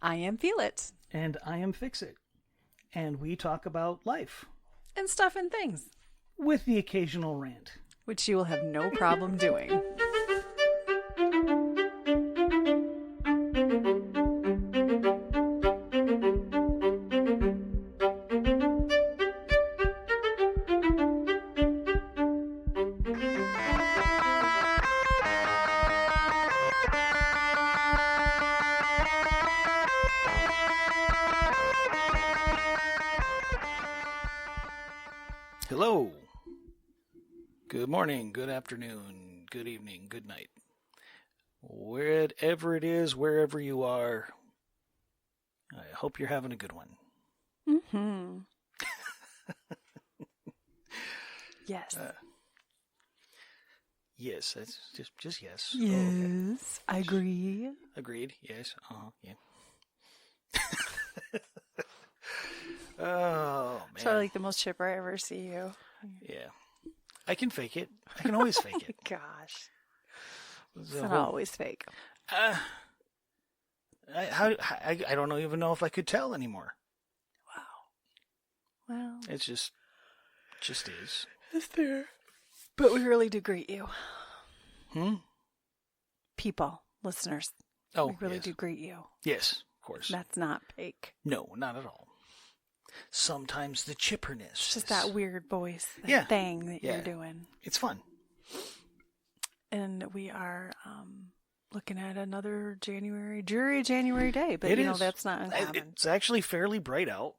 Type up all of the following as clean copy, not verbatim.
I am Feel It. And I am Fix It. And we talk about life. And stuff and things. With the occasional rant. Which you will have no problem doing. Hello. Good morning, good afternoon, good evening, good night. Wherever it is, wherever you are, I hope you're having a good one. Mm-hmm. Yes. Yes, that's just yes. Yes, Oh, okay. I agree. Agreed, yes, yeah. Oh, man. It's probably like the most chipper I ever see you. Yeah. I can fake it. I can always fake it. Gosh. It's So, not always fake. I don't even know if I could tell anymore. Wow. Well, It's just is. it's fair. But we really do greet you. People, listeners. Oh, we really yes. do greet you. Yes, of course. That's not fake. No, not at all. Sometimes the chipperness. It's just that weird voice Yeah. thing that Yeah. you're doing. It's fun. And we are looking at another January day, but It you know is. that's not uncommon. It's actually fairly bright out.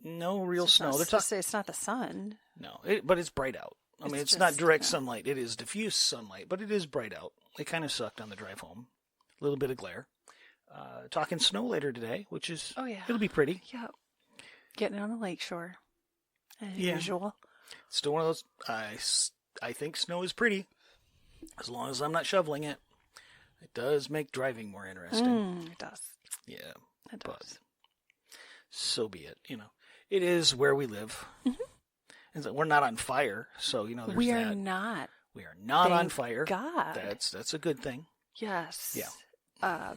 No real It's snow. not, They're it's not the sun. No, but it's bright out. I mean, It's it's not just, direct yeah. sunlight. It is diffuse sunlight, but it is bright out. It kind of sucked on the drive home. A little bit of glare. Talking snow later today, which is, Oh, yeah. it'll be pretty. Yep. Getting on the lakeshore, as Yeah. usual. Still one of those, I think snow is pretty, as long as I'm not shoveling it. It does make driving more interesting. It does. Yeah, It but does. so be it. It is where we live. And so we're not on fire, so there's We that. are not. We are not on Thank fire. God. That's a good thing. Yes. Yeah.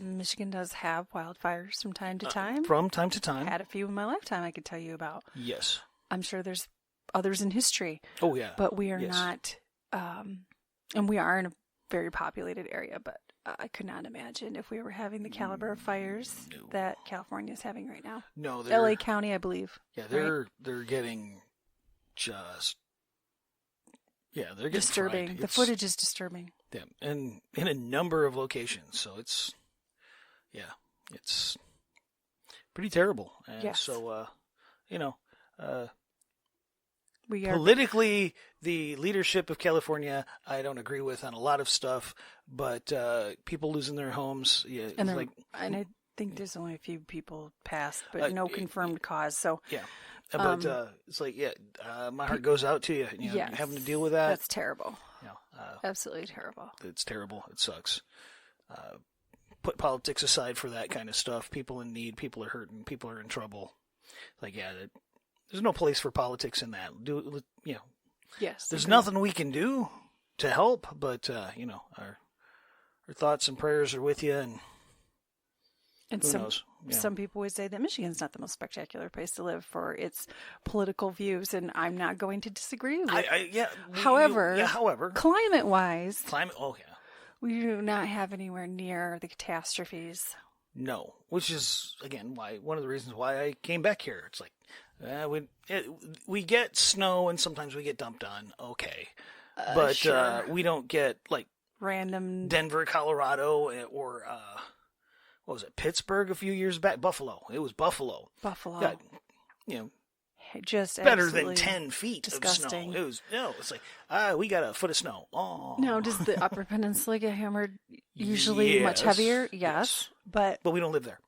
Michigan does have wildfires from time to time. From time to time. Had a few in my lifetime I could tell you about. Yes. I'm sure there's others in history, Oh yeah. but we are Yes. not, and we are in a very populated area, but I could not imagine if we were having the caliber of fires No. that California is having right now. No, LA County, I believe. Yeah, they're getting just. Yeah, they're getting Disturbing. fried. The footage is disturbing. Yeah, and in a number of locations, so it's pretty terrible. And Yes. so, We are. politically, the leadership of California, I don't agree with on a lot of stuff, but people losing their homes, yeah, And, it's like, and I think there's only a few people passed, but no confirmed cause. So yeah. But it's like, my heart goes out to you. yes, Having to deal with that. That's terrible. Absolutely terrible. It's terrible. It sucks. Put politics aside for that kind of stuff. People in need, people are hurting, people are in trouble. Like, there's no place for politics in that. Yes. There's agreed. nothing we can do to help, but our thoughts and prayers are with you, and And who knows? Yeah. some people would say that Michigan's not the most spectacular place to live for its political views, and I'm not going to disagree with However, climate-wise, climate. Oh yeah. we do not have anywhere near the catastrophes. No, which is again one of the reasons why I came back here. It's like we get snow and sometimes we get dumped on. Okay, but sure. we don't get like Random. Denver, Colorado, or what was it? Pittsburgh a few years back. Buffalo. It was Buffalo. Buffalo. Got, just better than absolutely 10 feet disgusting. of snow. It was it's like we got a foot of snow. Oh, Now, does the Upper Peninsula get hammered usually much Yes, heavier? yes. Yes, but but we don't live there.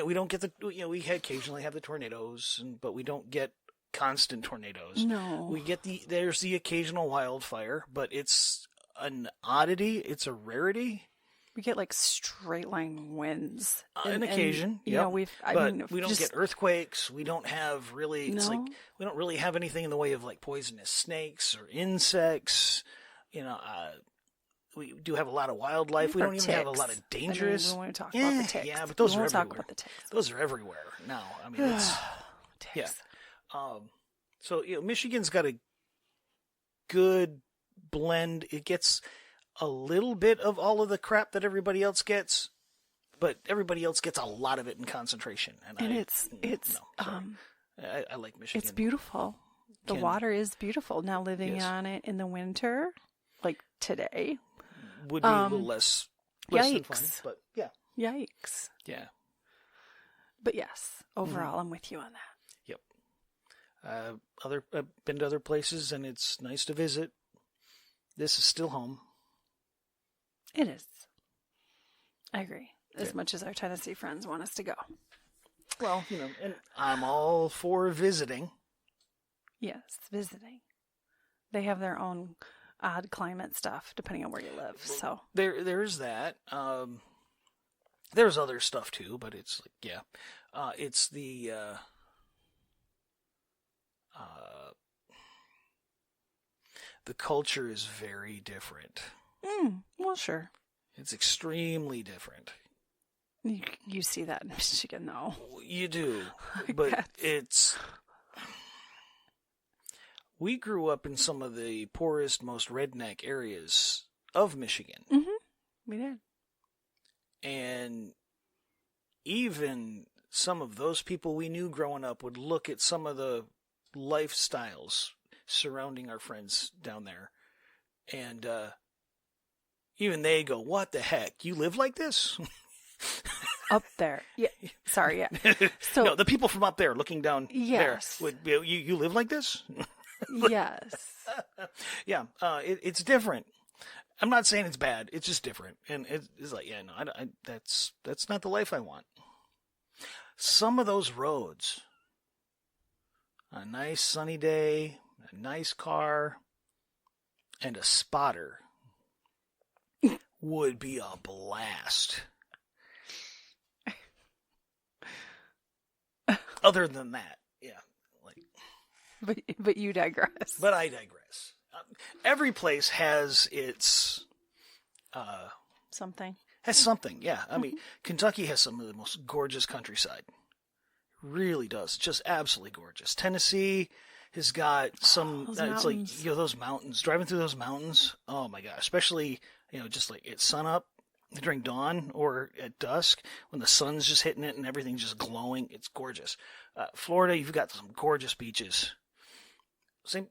We don't get we occasionally have the tornadoes, but we don't get constant tornadoes. no. We get there's the occasional wildfire, but it's an oddity. It's a rarity. We get like straight line winds. An occasion, you yep. know, we don't get earthquakes. We don't have really. It's No? like we don't really have anything in the way of like poisonous snakes or insects. we do have a lot of wildlife. We don't even have a lot of dangerous. We want to talk about the ticks. Yeah, but those we are won't everywhere. talk about the ticks. Those are everywhere now. I mean, it's Ticks. yeah. So Michigan's got a good blend. It gets a little bit of all of the crap that everybody else gets, but everybody else gets a lot of it in concentration. And it's I like Michigan. it's beautiful. The water is beautiful. Now living on it in the winter, like today, would be a little less than fun. yikes. But yeah, Yikes. yeah. But yes, overall, I'm with you on that. Yep. I've been to other places, and it's nice to visit. This is still home. It is. I agree. As much as our Tennessee friends want us to go. Well, and I'm all for visiting. Yes, visiting. They have their own odd climate stuff depending on where you live. So there's that. There's other stuff too, but it's like it's the culture is very different. Well, sure. It's extremely different. You see that in Michigan, though. You do, but it's. We grew up in some of the poorest, most redneck areas of Michigan. Mm-hmm. We did. And even some of those people we knew growing up would look at some of the lifestyles surrounding our friends down there. And even they go, "What the heck? You live like this?" Up there. Yeah. Sorry, yeah. So no, the people from up there looking down yes. there would be, you live like this? Yes. Yeah, it's different. I'm not saying it's bad. It's just different, and it's like, that's not the life I want. Some of those roads, a nice sunny day, a nice car, and a spotter would be a blast. Other than that, yeah. But you digress. But I digress. Every place has its something. Has something, yeah. I mean, Kentucky has some of the most gorgeous countryside. Really does. Just absolutely gorgeous. Tennessee has got some. It's mountains. like those mountains. Driving through those mountains. Oh my gosh! Especially just like at sunup, during dawn, or at dusk when the sun's just hitting it and everything's just glowing. It's gorgeous. Florida, you've got some gorgeous beaches. Same.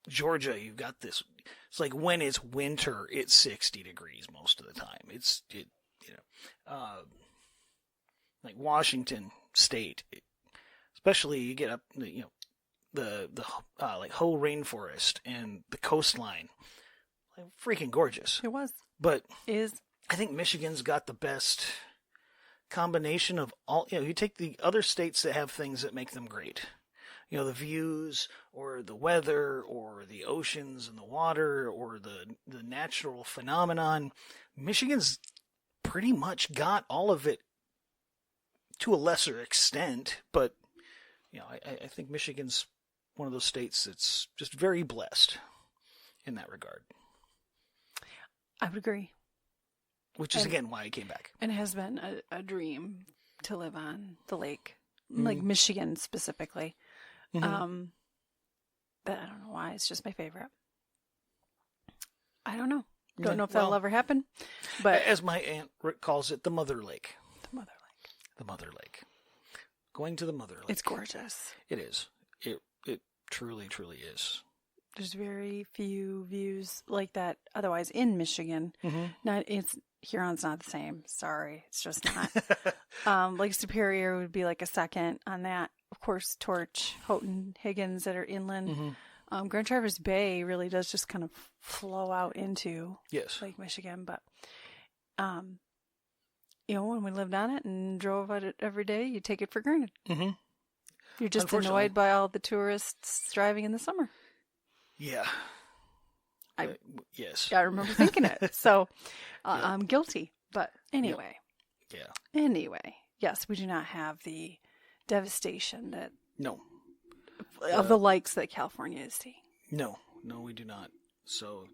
Georgia, you've got this. It's like when it's winter, it's 60 degrees most of the time. Like Washington State, especially you get up, the like whole rainforest and the coastline, like freaking gorgeous. It was. But is. I think Michigan's got the best combination of all. You take the other states that have things that make them great. The views, or the weather, or the oceans and the water, or the natural phenomenon. Michigan's pretty much got all of it to a lesser extent, but I think Michigan's one of those states that's just very blessed in that regard. I would agree. Which is, again, why I came back. And it has been a dream to live on the lake, like Michigan specifically. Mm-hmm. But I don't know why. It's just my favorite. I don't know. Don't know if that'll ever happen. But as my aunt calls it, the Mother Lake. The Mother Lake. The Mother Lake. Going to the Mother Lake. It's gorgeous. It is. It truly, truly is. There's very few views like that otherwise in Michigan. Mm-hmm. Huron's not the same. Sorry. It's just not. Lake Superior would be like a second on that. Of course, Torch, Houghton, Higgins that are inland. Mm-hmm. Grand Traverse Bay really does just kind of flow out into Lake Michigan. But, when we lived on it and drove at it every day, you take it for granted. Mm-hmm. You're just annoyed by all the tourists driving in the summer. Yeah. Yes. I remember thinking it. So I'm guilty. But anyway. Yeah. Anyway, yes, we do not have the devastation that of the likes that California is seeing. No, we do not. So,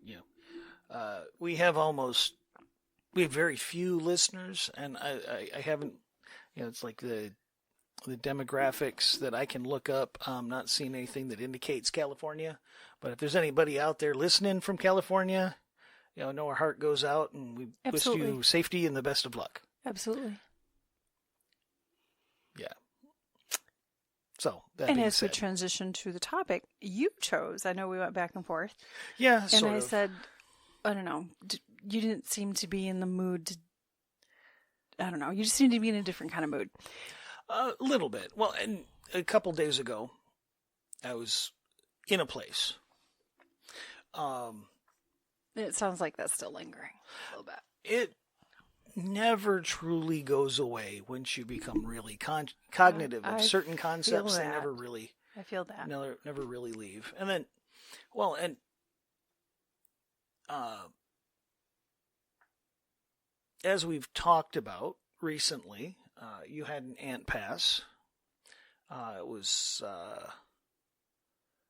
We have very few listeners, and I haven't, it's like the demographics that I can look up. I'm not seeing anything that indicates California, but if there's anybody out there listening from California, know our heart goes out, and we Absolutely. wish you safety and the best of luck. Absolutely. Yeah. So, that And being as said, we transition to the topic, you chose, I know we went back and forth, yeah, and sort I of. said, I don't know, you didn't seem to be in the mood to, I don't know, you just seem to be in a different kind of mood. A little bit. Well, and a couple days ago, I was in a place. It sounds like that's still lingering a little bit. It never truly goes away once you become really cognitive of I certain concepts. feel They that. never really, I feel that. never really leave. And then, well, and as we've talked about recently, you had an aunt pass. It was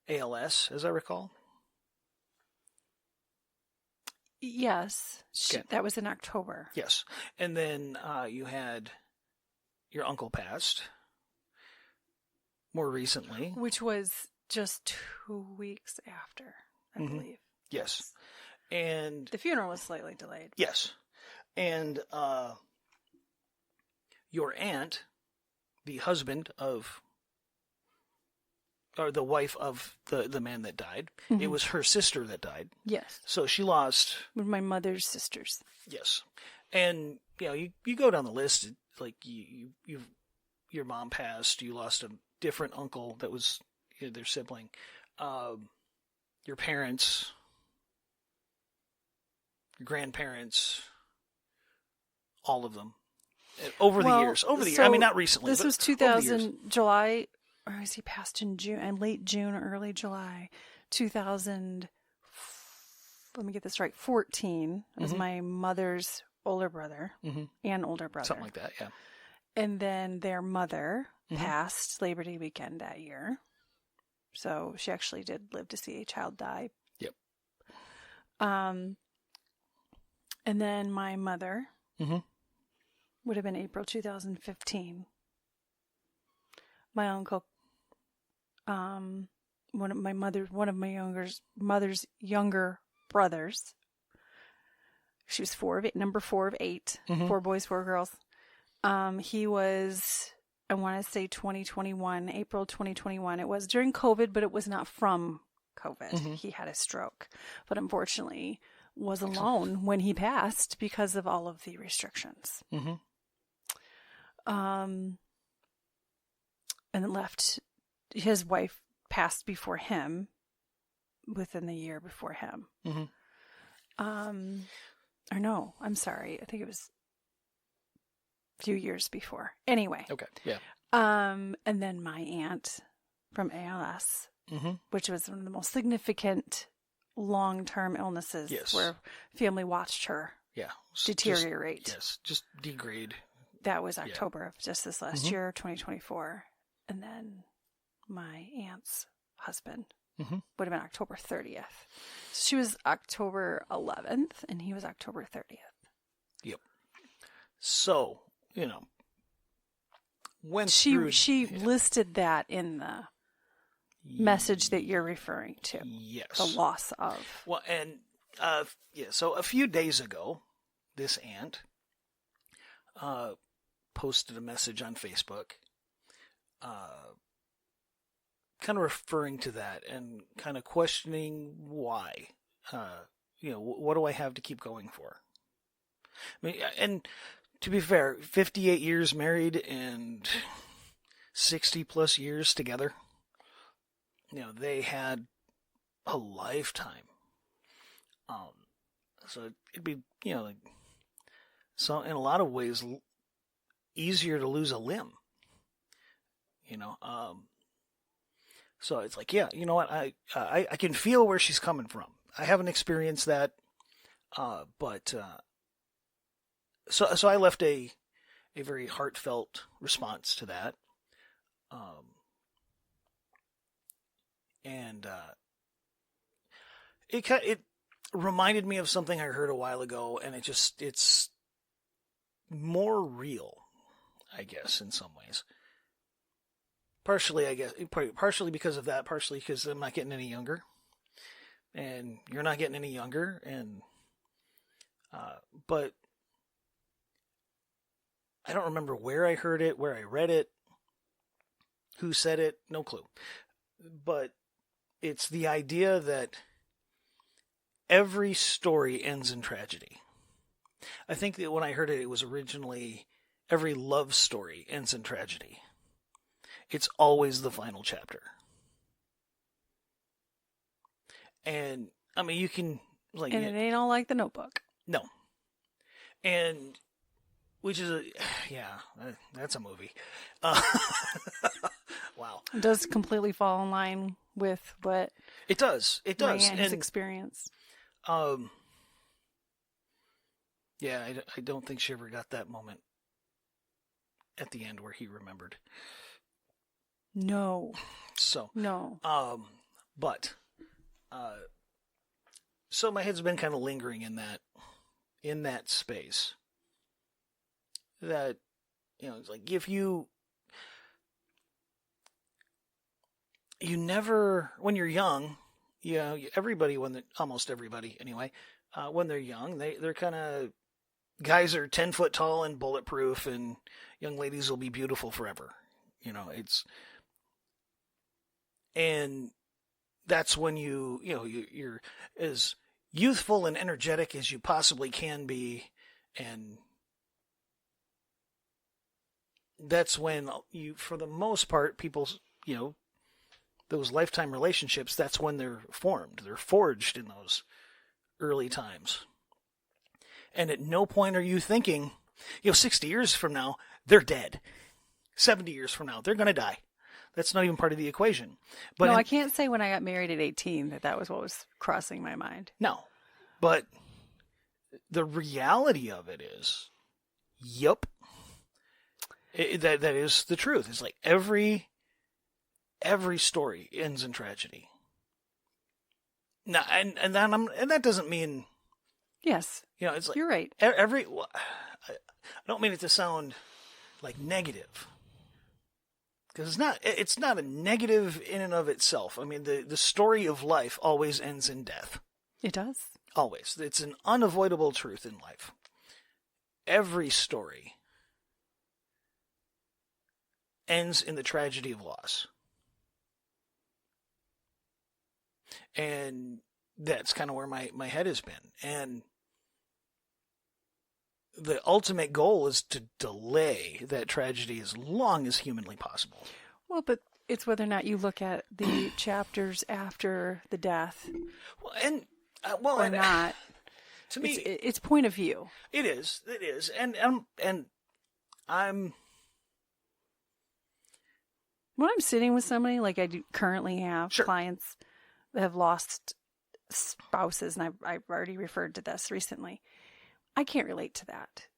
ALS, as I recall. Yes. Okay. That was in October. Yes. And then you had your uncle passed more recently. Which was just 2 weeks after, I believe. Yes. And The funeral was slightly delayed. yes. And your aunt, the husband of, or the wife of the man that died, it was her sister that died. Yes. So she lost. With my mother's sisters. Yes. And, you go down the list, like your mom passed, you lost a different uncle that was their sibling, your parents, your grandparents, all of them. Over the years. I mean, not recently. This but was over the years. 2000, July, or is he passed in June, and late June, early July, 2000, let me get this right, 14. It was my mother's older brother and older brother. Something like that, yeah. And then their mother passed Labor Day weekend that year. So she actually did live to see a child die. Yep. And then my mother would have been April 2015. My uncle, one of my mother's younger brothers. She was number 4 of 8, 4 boys, 4 girls. He was, I want to say April 2021. It was during COVID, but it was not from COVID. He had a stroke, but unfortunately was alone when he passed because of all of the restrictions. And left, his wife passed before him, within the year before him. Or no, I'm sorry. I think it was a few years before. Anyway. Okay, yeah. And then my aunt from ALS, which was one of the most significant long-term illnesses where family watched her deteriorate. Just degrade. That was October of just this last year, 2024. And then my aunt's husband would have been October 30th. So she was October 11th, and he was October 30th. Yep. So, when she listed that in the message that you're referring to. Yes. The loss of. Well, and so a few days ago, this aunt posted a message on Facebook, kind of referring to that and kind of questioning why. What do I have to keep going for? I mean, and to be fair, 58 years married and 60 plus years together. They had a lifetime. So it'd be, so in a lot of ways easier to lose a limb. So it's like, yeah, you know what? I can feel where she's coming from. I haven't experienced that, but so I left a very heartfelt response to that, and reminded me of something I heard a while ago, and it's more real, I guess, in some ways. Partially, I guess, partially because of that, partially because I'm not getting any younger, and you're not getting any younger, and but I don't remember where I heard it, where I read it, who said it, no clue. But it's the idea that every story ends in tragedy. I think that when I heard it, it was originally every love story ends in tragedy. It's always the final chapter. And, I mean, you can... like, and it ain't all like The Notebook. No. And... which is that's a movie. Wow. It does completely fall in line with what It does. Ryan has experienced. Yeah, I don't think she ever got that moment at the end where he remembered. No. So. No. So my head's been kind of lingering in that space. That, it's like if you never, when you're young, everybody, almost everybody anyway, when they're young, they're kind of, guys are 10 foot tall and bulletproof, and young ladies will be beautiful forever. And that's when you're as youthful and energetic as you possibly can be, and that's when for the most part, people's, those lifetime relationships, that's when they're formed. They're forged in those early times. And at no point are you thinking, 60 years from now, they're dead. 70 years from now, they're going to die. That's not even part of the equation. But I can't say when I got married at 18 that was what was crossing my mind. No. But the reality of it is, yep. That is the truth. It's like every story ends in tragedy. Now, and that doesn't mean. Yes. It's like you're right. I don't mean it to sound like negative, because it's not a negative in and of itself. I mean, the story of life always ends in death. It does. Always. It's an unavoidable truth in life. Every story ends in the tragedy of loss. And that's kind of where my head has been. And the ultimate goal is to delay that tragedy as long as humanly possible. Well, but it's whether or not you look at the chapters after the death. Or not. To me, it's point of view. It is. And I'm... when I'm sitting with somebody, like I do currently have clients that have lost spouses, and I've already referred to this recently, I can't relate to that.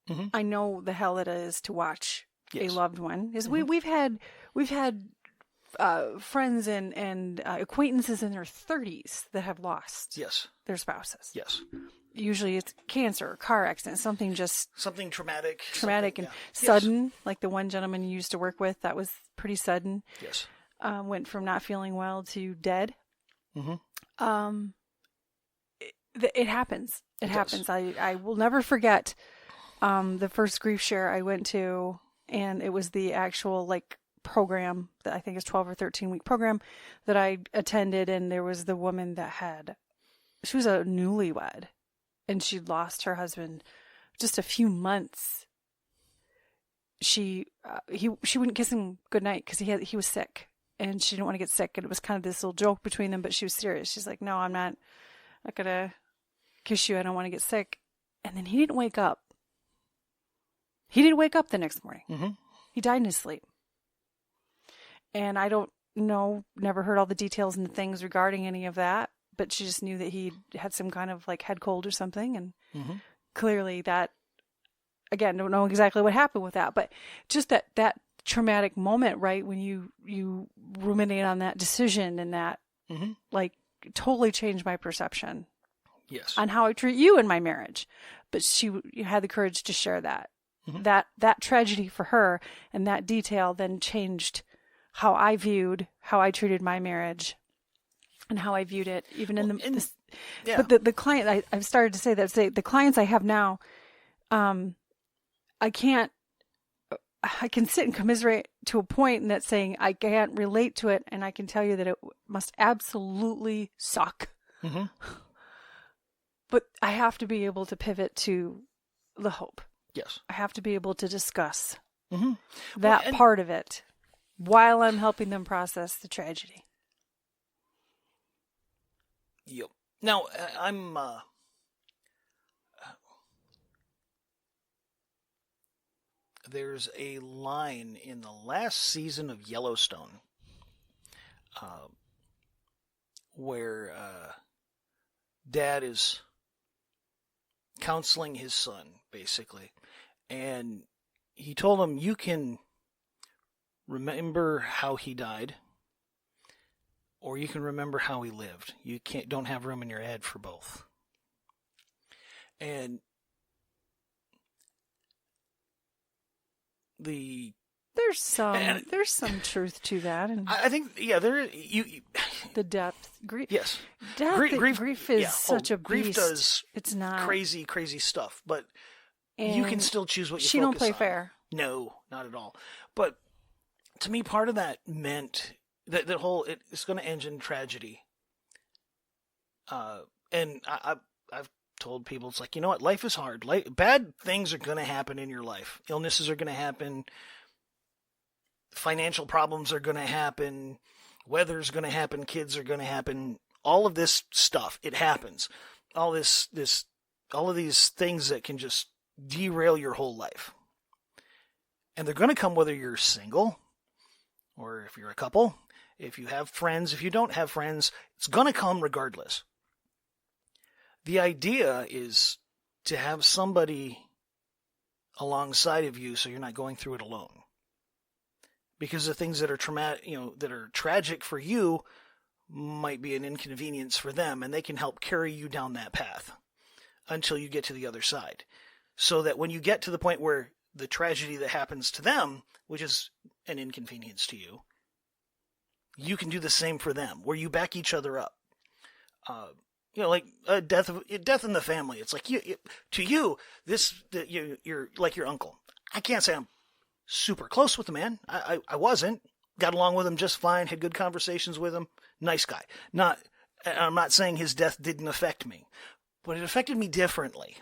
Mm-hmm. I know the hell it is to watch a loved one. We've had friends and acquaintances in their 30s that have lost their spouses. Yes. Usually it's cancer, or car accident, something traumatic and sudden. Like the one gentleman you used to work with, that was pretty sudden. Yes. Went from not feeling well to dead. Mm-hmm. It happens. It happens. I will never forget the first grief share I went to, and it was the actual program that I think is 12 or 13 week program that I attended, and there was the woman that she was a newlywed, and she'd lost her husband just a few months. She wouldn't kiss him goodnight because he was sick, and she didn't want to get sick, and it was kind of this little joke between them, but she was serious. She's like, no, I'm not gonna kiss you. I don't want to get sick. And then he didn't wake up. He didn't wake up the next morning. Mm-hmm. He died in his sleep. And I don't know, never heard all the details and the things regarding any of that, but she just knew that he had some kind of head cold or something. And clearly that, again, don't know exactly what happened with that, but just that traumatic moment, right? When you ruminate on that decision, and that totally changed my perception Yes. on how I treat you in my marriage. But she had the courage to share that. Mm-hmm. That tragedy for her and that detail then changed how I treated my marriage and how I viewed it, even in yeah. But the client, I've started to say that, the clients I have now, I can sit and commiserate to a point that saying I can't relate to it, and I can tell you that it must absolutely suck. Mm-hmm. But I have to be able to pivot to the hope. Yes. I have to be able to discuss Mm-hmm. that part of it while I'm helping them process the tragedy. Yep. Now, I'm there's a line in the last season of Yellowstone where Dad is counseling his son, basically, and he told him, you can remember how he died, or you can remember how he lived. You don't have room in your head for both. And there's some truth to that, and I think the depth grief. Yes, grief is such a grief beast. does it's not crazy stuff, but and you can still choose what you. She don't play fair. No, not at all. But to me, part of that meant that it's going to end in tragedy. And I've told people, it's like, you know what, life is hard. Bad things are going to happen in your life. Illnesses are going to happen. Financial problems are going to happen. Weather's going to happen. Kids are going to happen. All of this stuff, it happens. All of these things that can just derail your whole life. And they're going to come whether you're single or if you're a couple, if you have friends, if you don't have friends, it's going to come regardless. The idea is to have somebody alongside of you so you're not going through it alone. Because the things that are traumatic, that are tragic for you might be an inconvenience for them, and they can help carry you down that path until you get to the other side. So that when you get to the point where the tragedy that happens to them, which is an inconvenience to you, you can do the same for them, where you back each other up. Like death in the family. It's like you're like your uncle. I can't say I'm super close with the man. I wasn't. Got along with him just fine. Had good conversations with him. Nice guy. I'm not saying his death didn't affect me, but it affected me differently.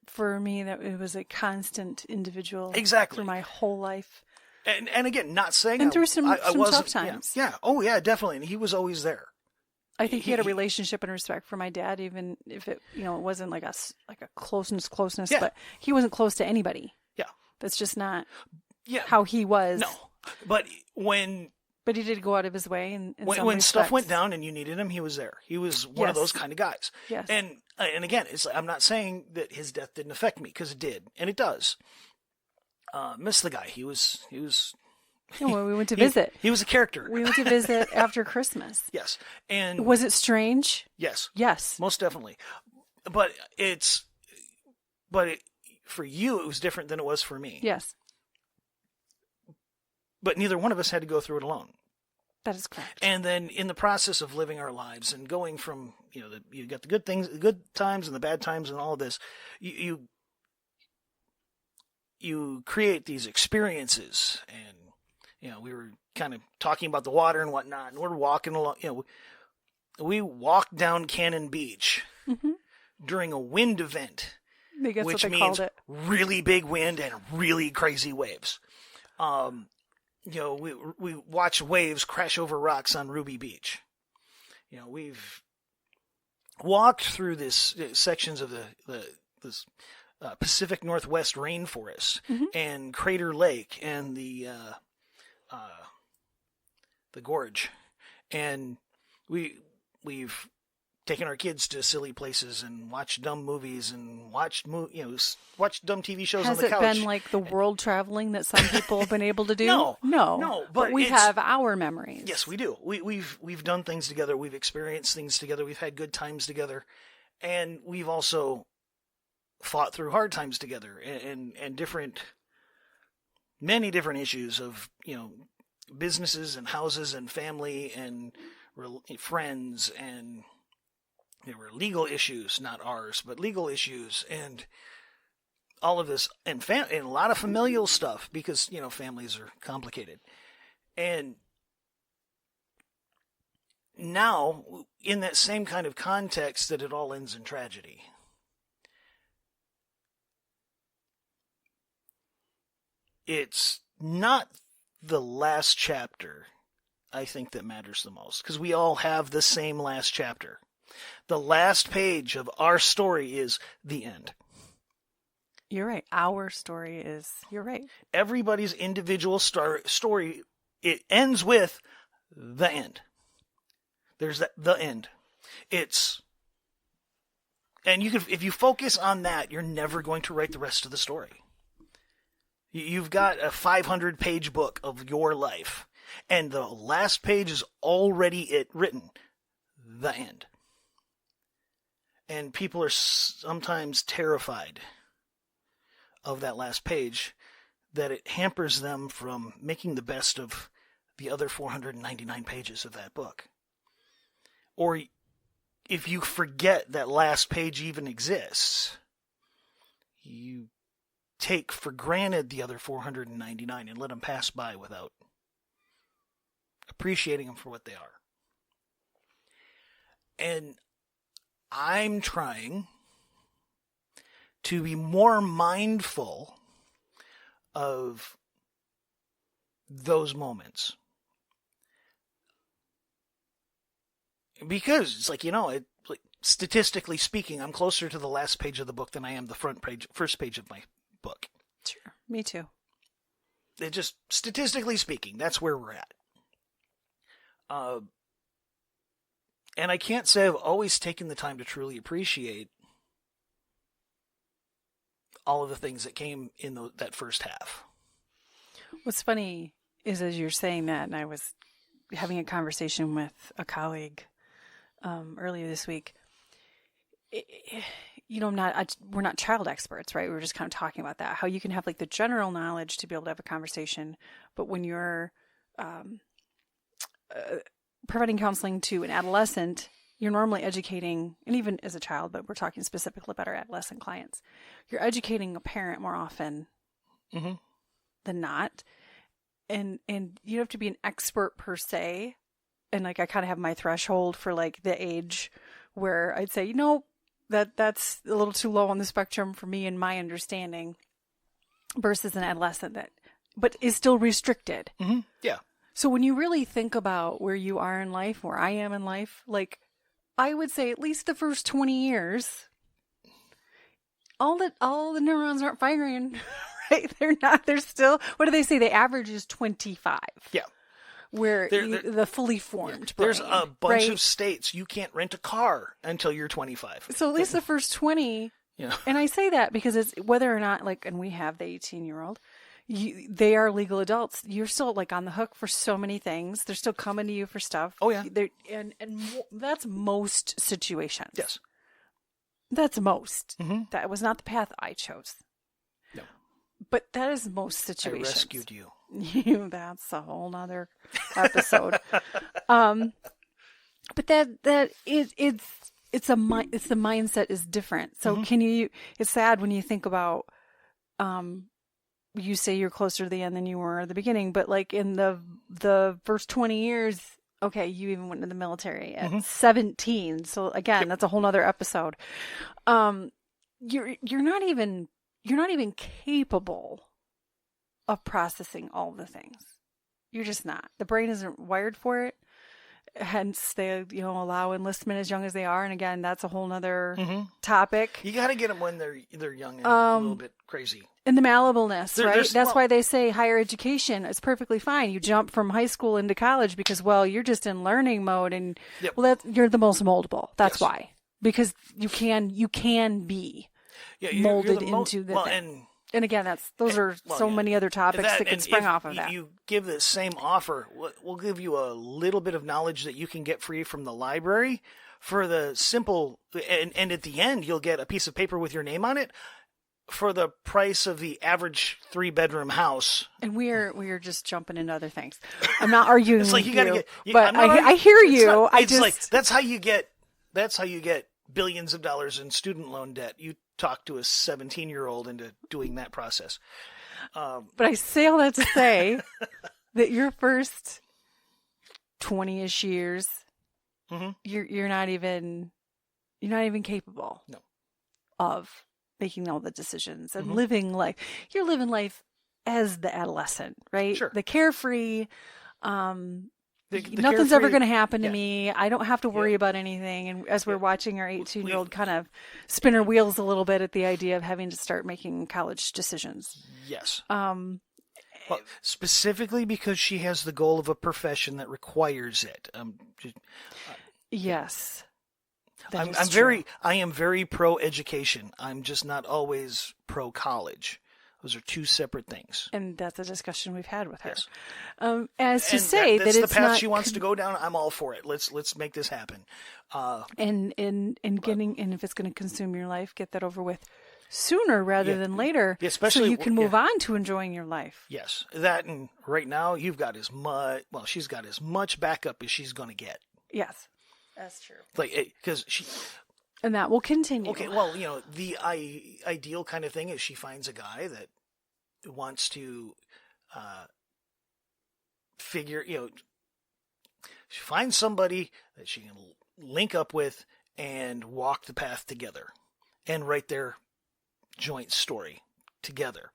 For me, that it was a constant individual. Exactly. For my whole life. And again, not saying and through some tough times. Yeah. Oh yeah, definitely. And he was always there. I think he had a relationship and respect for my dad, even if it wasn't like a closeness, yeah. But he wasn't close to anybody. Yeah. That's just not how he was. No. But he did go out of his way. When stuff went down and you needed him, he was there. He was one of those kind of guys. Yes. And again, it's like, I'm not saying that his death didn't affect me, because it did, and it does. Miss the guy. He was. Well, we went to visit. He was a character. We went to visit after Christmas. Yes. And was it strange? Yes. Yes. Most definitely. But for you, it was different than it was for me. Yes. But neither one of us had to go through it alone. That is correct. And then in the process of living our lives and going from, you got the good things, the good times and the bad times and all of this, you create these experiences. And, we were kind of talking about the water and whatnot, and we're walking along, we walked down Cannon Beach during a wind event, which means really big wind and really crazy waves. We watch waves crash over rocks on Ruby Beach. We've walked through this sections of this Pacific Northwest rainforest and Crater Lake and the gorge, and we've taking our kids to silly places and watch dumb movies and watch dumb TV shows on the couch. Has it been like the world traveling that some people have been able to do? No. But we have our memories. Yes, we do. We've done things together. We've experienced things together. We've had good times together, and we've also fought through hard times together and many different issues of businesses and houses and family and friends, and there were legal issues, not ours, but legal issues, and all of this, and a lot of familial stuff, because families are complicated. And now, in that same kind of context, that it all ends in tragedy. It's not the last chapter, I think, that matters the most, because we all have the same last chapter. The last page of our story is the end. You're right. Our story is, you're right. Everybody's individual story, it ends with the end. There's the end. And if you focus on that, you're never going to write the rest of the story. You've got a 500-page book of your life, and the last page is already written, the end. And people are sometimes terrified of that last page, that it hampers them from making the best of the other 499 pages of that book. Or if you forget that last page even exists, you take for granted the other 499 and let them pass by without appreciating them for what they are. And I'm trying to be more mindful of those moments. Because it's like, statistically speaking, I'm closer to the last page of the book than I am the first page of my book. Sure. Me too. It just, statistically speaking, that's where we're at. And I can't say I've always taken the time to truly appreciate all of the things that came in that first half. What's funny is, as you're saying that, and I was having a conversation with a colleague earlier this week. We're not child experts, right? We were just kind of talking about that, how you can have like the general knowledge to be able to have a conversation, but when you're providing counseling to an adolescent, you're normally educating, and even as a child, but we're talking specifically about our adolescent clients, you're educating a parent more often than not. And you have to be an expert per se. And like, I kind of have my threshold for like the age where I'd say, that's a little too low on the spectrum for me and my understanding, versus an adolescent but is still restricted. Mm-hmm. Yeah. So when you really think about where you are in life, where I am in life, like I would say at least the first 20 years, all the neurons aren't firing, right? They're still, what do they say? The average is 25. Yeah. Where the fully formed brain, there's a bunch of states you can't rent a car until you're 25. So at least the first 20, and I say that because it's whether or not, like, and we have the 18-year-old, they are legal adults. You're still like on the hook for so many things. They're still coming to you for stuff. Oh yeah. And that's most situations. Yes. That's most. Mm-hmm. That was not the path I chose. No. But that is most situations. I rescued you. That's a whole nother episode. But it's the mindset is different. So it's sad when you think about, you say you're closer to the end than you were at the beginning, but like in the first 20 years, okay, you even went into the military at 17. So again, that's a whole nother episode. You're not even capable of processing all the things. You're just not. The brain isn't wired for it. Hence, they allow enlistment as young as they are. And again, that's a whole nother topic. You got to get them when they're young and a little bit crazy. And the malleableness, right? there's- That's well- why they say higher education is perfectly fine. You jump from high school into college because, well, you're just in learning mode, and Yep. well, you're the most moldable. That's Yes. why, because you can be Yeah, molded into the well, thing. And again, those are well, so yeah. many other topics that can and spring if off of that. You give the same offer. We'll give you a little bit of knowledge that you can get free from the library for the simple, and at the end you'll get a piece of paper with your name on it for the price of the average 3-bedroom house. And we're just jumping into other things. I'm not arguing It's like with you gotta you, get. but I'm not I arguing- hear it's you. not- I it's just like that's how you get billions of dollars in student loan debt. You talk to a 17-year-old into doing that process. But I say all that to say that your first 20-ish years, Mhm. you're not even capable No. of making all the decisions and Mhm. living life. You're living life as the adolescent, right? Sure. The carefree. The Nothing's ever carefree- going to happen to yeah. me. I don't have to worry Yeah. about anything. And as we're Yeah. watching our 18-year-old kind of spin her wheels a little bit at the idea of having to start making college decisions. Yes. Um, Well, specifically because she has the goal of a profession that requires it. yes. That is I'm true. I am very pro education. I'm just not always pro college. Those are two separate things. And that's a discussion we've had with her. Yes. As to And say that's that the it's path not she wants to go down. I'm all for it. Let's make this happen. and if it's going to consume your life, get that over with sooner rather than later, Yeah, especially- so you can move on to enjoying your life. Yes, that, and right now you've got as much. Well, she's got as much backup as she's going to get. Yes, that's true. Like, because she. And that will continue. Okay, well, the ideal kind of thing is she finds a guy that wants to figure, she finds somebody that she can link up with and walk the path together and write their joint story together.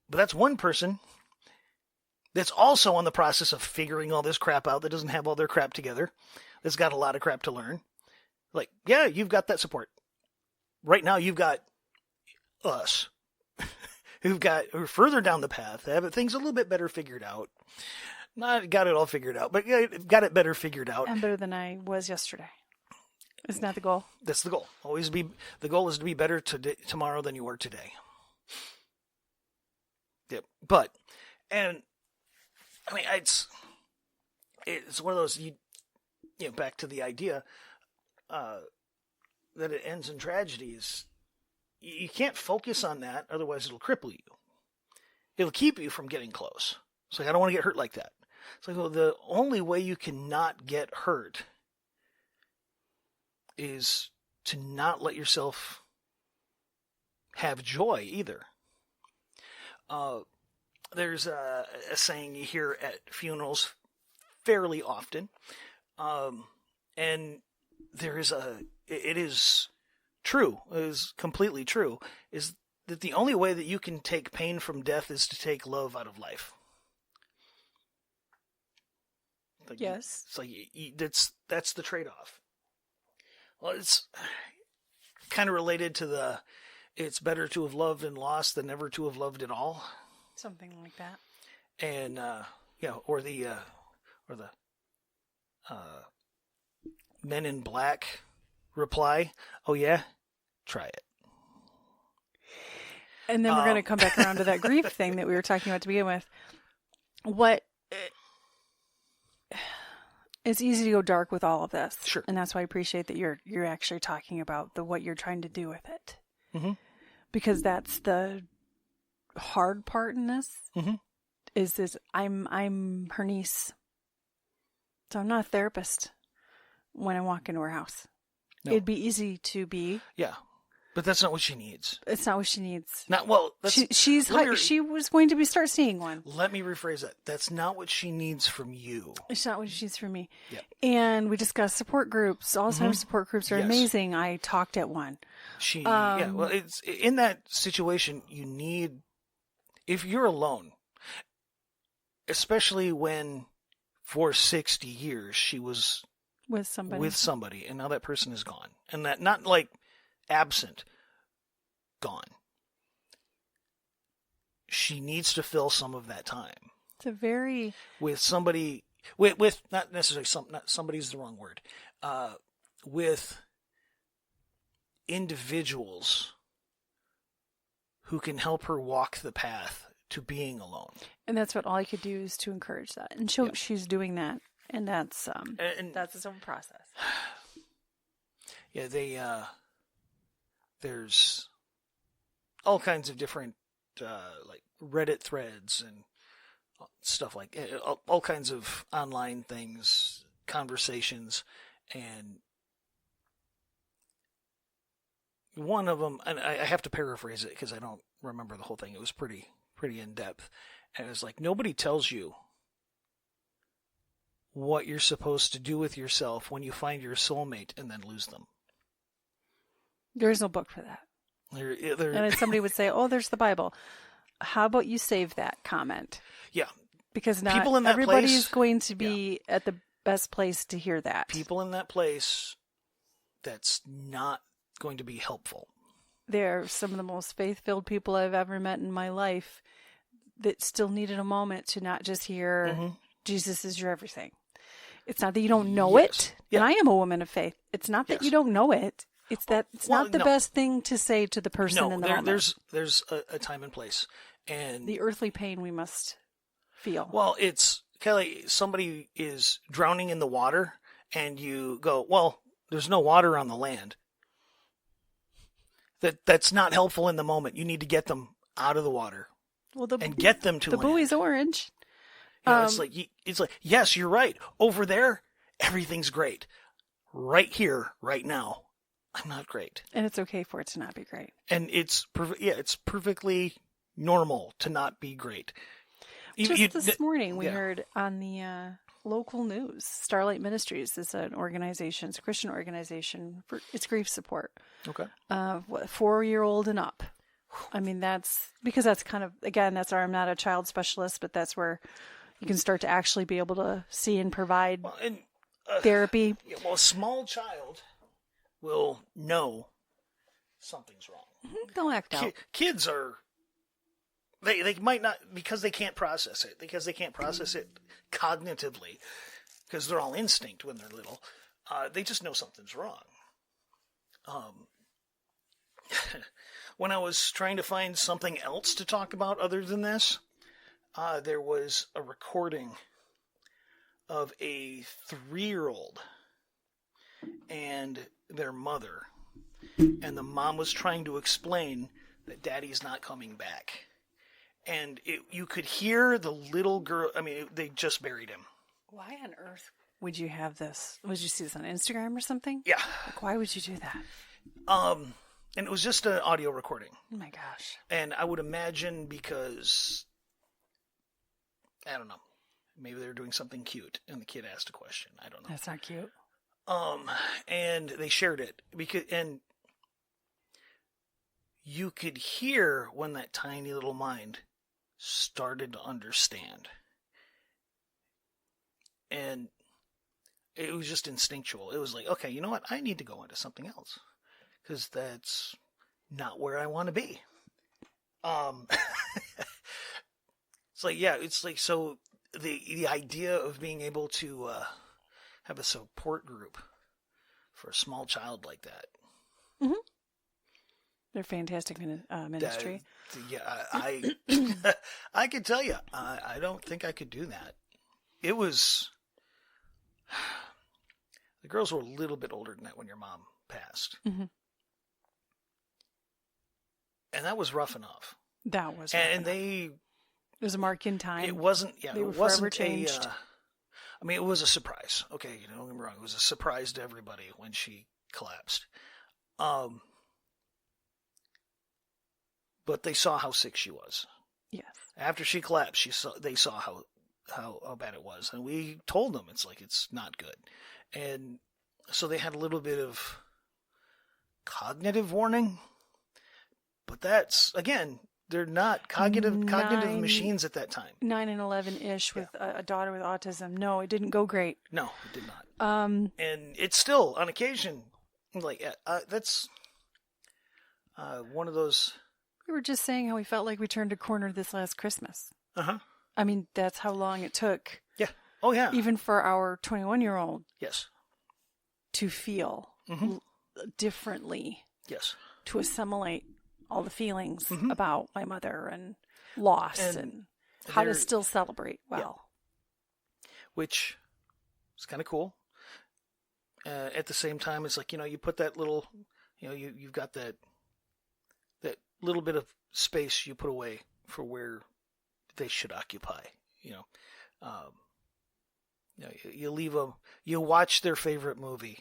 But that's one person that's also on the process of figuring all this crap out, that doesn't have all their crap together, that's got a lot of crap to learn. Like, yeah, you've got that support. Right now, you've got us, who are further down the path, have things a little bit better figured out. Not got it all figured out, but yeah, got it better figured out. I'm better than I was yesterday. Isn't that the goal? That's the goal. The goal is to be better tomorrow than you were today. Yep. But, and I mean, it's one of those, back to the idea that it ends in tragedy is you can't focus on that, otherwise it'll cripple you. It'll keep you from getting close. It's like, I don't want to get hurt like that. It's like, well, the only way you can not get hurt is to not let yourself have joy either. There's a saying you hear at funerals fairly often, and it is true, it is completely true, is that the only way that you can take pain from death is to take love out of life. Like, Yes. It's like that's the trade-off. Well, it's kind of related to it's better to have loved and lost than never to have loved at all. Something like that. And or the Men in Black reply, "Oh yeah, try it." And then we're going to come back around to that grief thing that we were talking about to begin with. It's easy to go dark with all of this. Sure. And that's why I appreciate that you're actually talking about what you're trying to do with it. Mm-hmm. Because that's the hard part in this. Mm-hmm. Is this I'm her niece. So I'm not a therapist when I walk into her house. No. It'd be easy to be. Yeah, but that's not what she needs. It's not what she needs. Not well. She was going to start seeing one. Let me rephrase that. That's not what she needs from you. It's not what she needs from me. Yep. And we discussed support groups. Alzheimer's support groups are Yes. amazing. I talked at one. Well, it's in that situation. You need, if you're alone, especially when for 60 years she was With somebody. and now that person is gone, and that not like absent, gone. she needs to fill some of that time It's a very with somebody, with not necessarily not somebody's the wrong word, with individuals who can help her walk the path to being alone. and that's what all I could do is to encourage that. And she's doing that, and that's its own process. Yeah, there's all kinds of different like Reddit threads and stuff like all kinds of online things, conversations, and one of them, and I have to paraphrase it because I don't remember the whole thing. It was pretty in depth, and it was like, nobody tells you what you're supposed to do with yourself when you find your soulmate and then lose them. There is no book for that. And then somebody would say, "Oh, there's the Bible." How about you save that comment? Yeah, Because not people in that everybody's place, going to be at the best place to hear that. people in that place, that's not going to be helpful. They're some of the most faith-filled people I've ever met in my life that still needed a moment to not just hear Jesus is your everything. It's not that you don't know it. Yeah. And I am a woman of faith. It's not that you don't know it. It's that it's not the best thing to say to the person in the moment. There's a time and place. And the earthly pain we must feel. Well, it's Kelly, somebody is drowning in the water and you go, well, there's no water on the land. That's not helpful in the moment. You need to get them out of the water and get them to the land. buoy's orange. You know, it's like, yes, you're right. Over there, everything's great. Right here, right now, I'm not great. And it's okay for it to not be great. And it's perfectly normal to not be great. This morning we heard on the local news, Starlight Ministries is an organization, it's a Christian organization for its grief support. Okay. 4-year-old and up. I mean, that's kind of, again, I'm not a child specialist, but that's where you can start to actually be able to see and provide therapy. Yeah, well, a small child will know something's wrong. They'll act out. Kids are, they might not, because they can't process it, cognitively, because they're all instinct when they're little. They just know something's wrong. When I was trying to find something else to talk about other than this, there was a recording of a 3-year-old and their mother, and the mom was trying to explain that daddy's not coming back. And you could hear the little girl, I mean, they just buried him. Why on earth would you have this? Would you see this on Instagram or something? Yeah. Like, why would you do that? And it was just an audio recording. Oh my gosh. And I would imagine because, I don't know, maybe they were doing something cute and the kid asked a question. I don't know. That's not cute. And they shared it and you could hear when that tiny little mind started to understand. And it was just instinctual. It was like, okay, you know what? I need to go into something else because that's not where I want to be. It's like, yeah, it's like, so the idea of being able to have a support group for a small child like that. Mm-hmm. They're fantastic ministry. I could tell you, I don't think I could do that. It was, the girls were a little bit older than that when your mom passed. Mm-hmm. And that was rough enough. That was rough enough. It was a mark in time. It wasn't, they were forever changed. I mean, it was a surprise. Okay, don't get me wrong. It was a surprise to everybody when she collapsed. But they saw how sick she was. Yes. After she collapsed, they saw how bad it was. And we told them, it's not good. And so they had a little bit of cognitive warning. But that's, again, they're not cognitive machines at that time. 9 and 11-ish with a daughter with autism. No, it didn't go great. No, it did not. And it's still, on occasion, that's one of those, We were just saying how we felt like we turned a corner this last Christmas. Uh-huh. I mean, that's how long it took. Yeah. Oh, yeah. Even for our 21-year-old. Yes. To feel differently. Yes. To assimilate all the feelings about my mother and loss and how to still celebrate well. Yeah. Which is kind of cool. At the same time, it's like, you put that little, you've got that little bit of space you put away for where they should occupy. You leave them, you watch their favorite movie.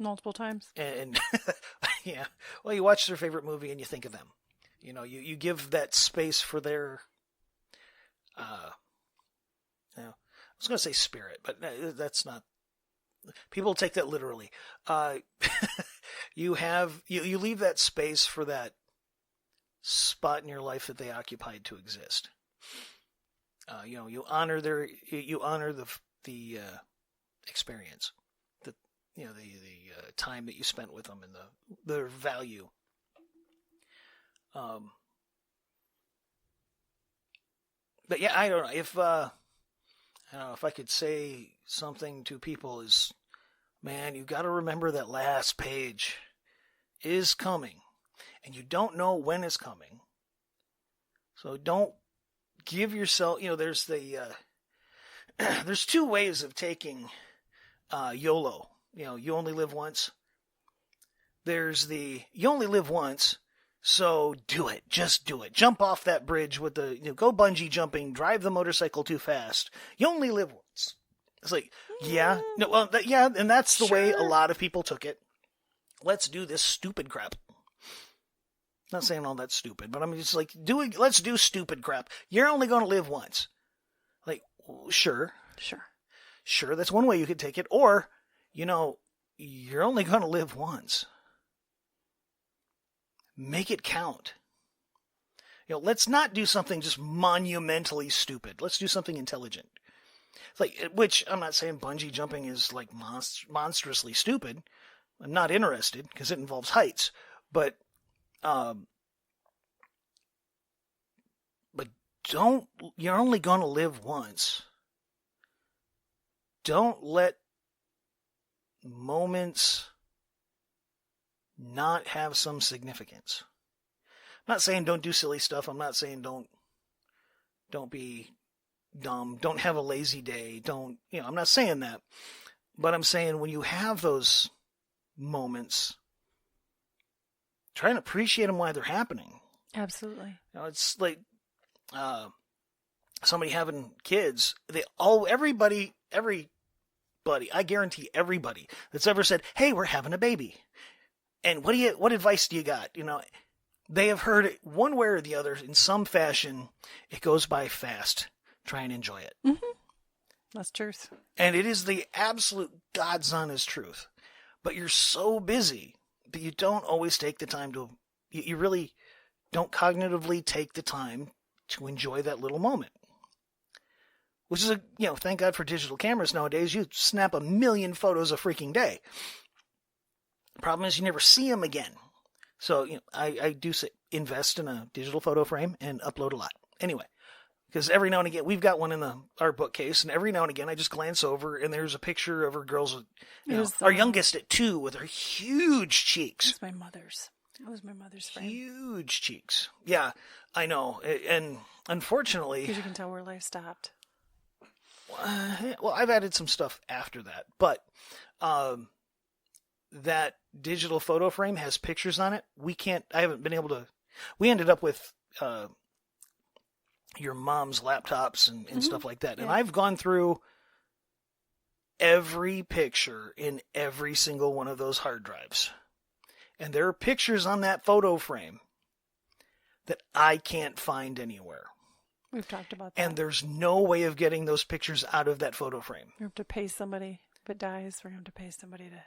Multiple times. And yeah, well, you watch their favorite movie and you think of them. You give that space for their, I was going to say spirit, but that's not, people take that literally. You leave that space for that spot in your life that they occupied to exist. You honor the experience, the time that you spent with them and their value. But yeah, I don't know if I could say something to people is, man, you got to remember that last page is coming, and you don't know when it's coming. So don't give yourself, there's there's two ways of taking YOLO. You only live once. There's you only live once, so do it. Just do it. Jump off that bridge with go bungee jumping, drive the motorcycle too fast. You only live once. It's like, yeah, no, well, and that's the way a lot of people took it. Let's do this stupid crap. Not saying all that's stupid, but I'm just like, let's do stupid crap. You're only going to live once. Like, sure. That's one way you could take it. Or, you're only going to live once. Make it count. Let's not do something just monumentally stupid. Let's do something intelligent. Which I'm not saying bungee jumping is like monstrously stupid. I'm not interested because it involves heights, but you're only going to live once. Don't let moments not have some significance. I'm not saying don't do silly stuff. I'm not saying don't be dumb. Don't have a lazy day. I'm not saying that. But I'm saying when you have those moments, try and appreciate them while they're happening. Absolutely. It's like somebody having kids. Everybody, I guarantee everybody that's ever said, "Hey, we're having a baby," and what advice do you got? They have heard it one way or the other in some fashion. It goes by fast. Try and enjoy it. That's truth. And it is the absolute God's honest truth. But you're so busy that you don't always take the time you really don't cognitively take the time to enjoy that little moment. Which is thank God for digital cameras nowadays. You snap 1 million photos a freaking day. Problem is you never see them again. So, I do say invest in a digital photo frame and upload a lot. Anyway, because every now and again, we've got one in our bookcase, and every now and again I just glance over and there's a picture of our girls, our youngest at 2 with her huge cheeks. That was my mother's frame. Huge cheeks. Yeah, I know. And unfortunately... Because you can tell where life stopped. Well, I've added some stuff after that, but that digital photo frame has pictures on it. I haven't been able to... We ended up with... your mom's laptops and stuff like that. Yeah. And I've gone through every picture in every single one of those hard drives. And there are pictures on that photo frame that I can't find anywhere. We've talked about that. And there's no way of getting those pictures out of that photo frame. We have to pay somebody. If it dies, we're going to have to pay somebody to...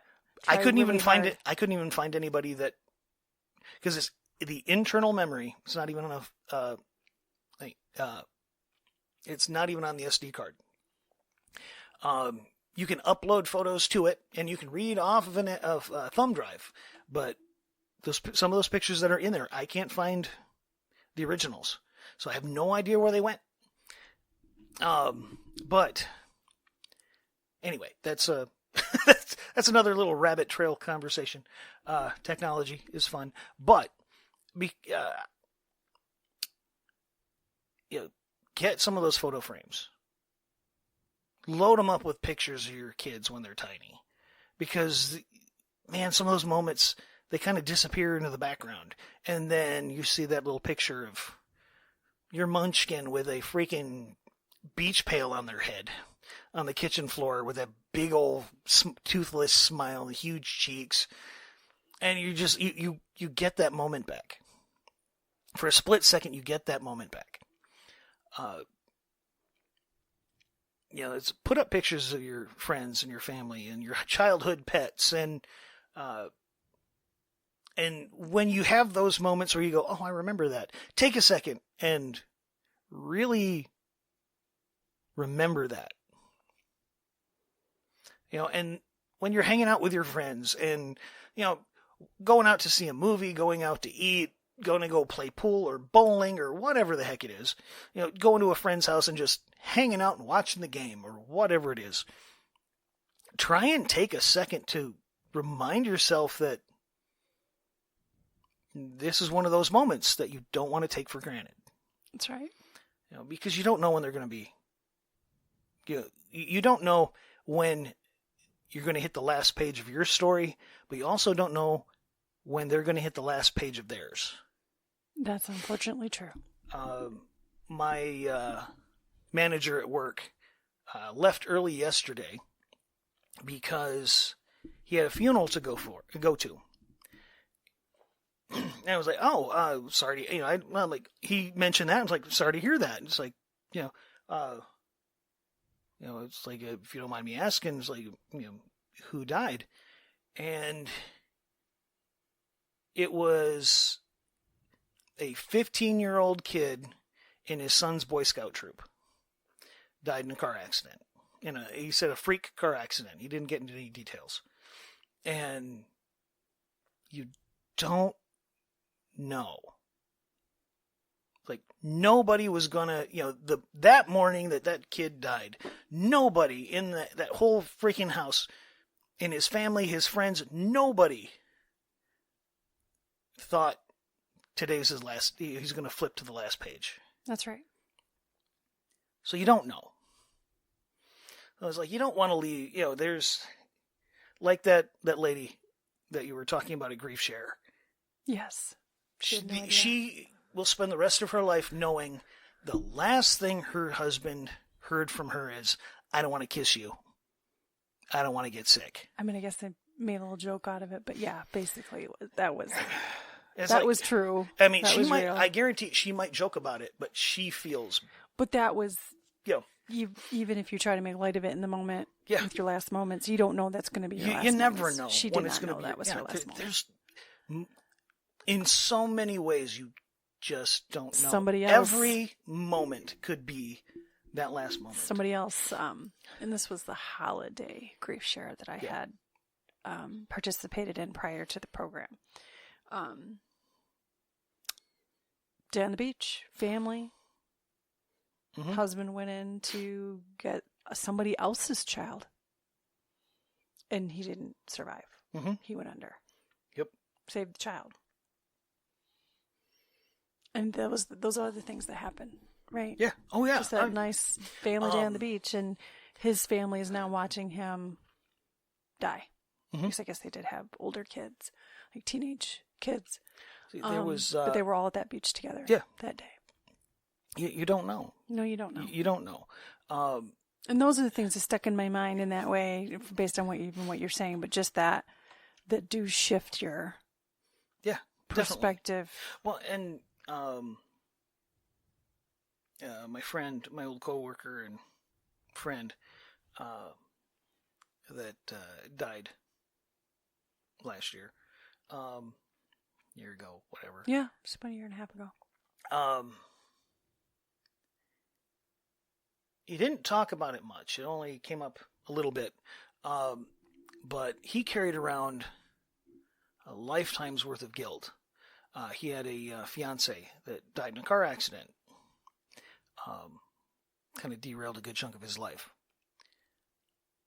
I couldn't even find it. I couldn't even find anybody that... Because it's the internal memory. It's not even enough... it's not even on the SD card. You can upload photos to it, and you can read off of a thumb drive, but some of those pictures that are in there, I can't find the originals, so I have no idea where they went. But anyway, that's that's another little rabbit trail conversation. Technology is fun, but get some of those photo frames. Load them up with pictures of your kids when they're tiny. Because, man, some of those moments, they kind of disappear into the background. And then you see that little picture of your munchkin with a freaking beach pail on their head on the kitchen floor with that big old toothless smile, huge cheeks. And you just, you get that moment back. For a split second, you get that moment back. It's put up pictures of your friends and your family and your childhood pets, and when you have those moments where you go, oh, I remember that, take a second and really remember that. And when you're hanging out with your friends and, going out to see a movie, going out to eat, going to go play pool or bowling or whatever the heck it is, going to a friend's house and just hanging out and watching the game or whatever it is, try and take a second to remind yourself that this is one of those moments that you don't want to take for granted. That's right. Because you don't know when they're going to be. You don't know when you're going to hit the last page of your story, but you also don't know when they're going to hit the last page of theirs. That's unfortunately true. My manager at work left early yesterday because he had a funeral to go to. And I was like, oh, sorry. I'm like, he mentioned that. I was like, sorry to hear that. It's like, it's like, if you don't mind me asking, it's like, who died? And it was a 15-year-old kid in his son's Boy Scout troop. Died in a car accident. He said a freak car accident. He didn't get into any details. And you don't know. Like, nobody was gonna, that morning that kid died, nobody in that whole freaking house, in his family, his friends, nobody thought today's his last, he's going to flip to the last page. That's right. So you don't know. I was like, you don't want to leave, there's, like that lady that you were talking about at Grief Share. Yes. She will spend the rest of her life knowing the last thing her husband heard from her is, I don't want to kiss you. I don't want to get sick. I mean, I guess they made a little joke out of it, but yeah, basically that was true. I mean, real. I guarantee she might joke about it, but she feels. But that was, even if you try to make light of it in the moment, with your last moments, you don't know that's going to be your last moments. You never know. She did not know that was her last moment. In so many ways, you just don't know. Somebody else. Every moment could be that last moment. Somebody else, and this was the holiday grief share that I had participated in prior to the program. Day on the beach, family. Mm-hmm. Husband went in to get somebody else's child, and he didn't survive. Mm-hmm. He went under. Yep. Saved the child. And those are the things that happen, right? Yeah. Oh, yeah. Just that nice family day on the beach, and his family is now watching him die. Mm-hmm. Because I guess they did have older kids, like teenage kids. See, there was, but they were all at that beach together. That day. You don't know. No, you don't know. You don't know. And those are the things that stuck in my mind in that way, based on what you're saying. But just that do shift your perspective. Definitely. Well, and my friend, my old coworker and friend, that died last year, year ago, whatever. Yeah, just about a year and a half ago. He didn't talk about it much. It only came up a little bit. But he carried around a lifetime's worth of guilt. He had a fiance that died in a car accident. Kind of derailed a good chunk of his life.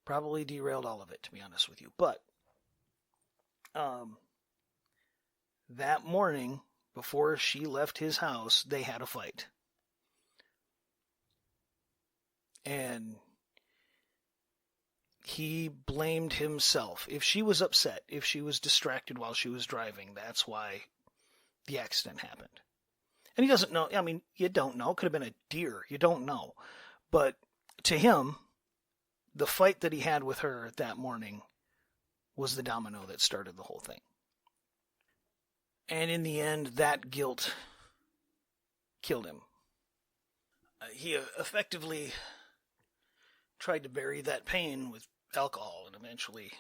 Probably derailed all of it, to be honest with you. But that morning, before she left his house, they had a fight. And he blamed himself. If she was upset, if she was distracted while she was driving, that's why the accident happened. And he doesn't know. I mean, you don't know. It could have been a deer. You don't know. But to him, the fight that he had with her that morning was the domino that started the whole thing. And in the end, that guilt killed him. He effectively tried to bury that pain with alcohol, and eventually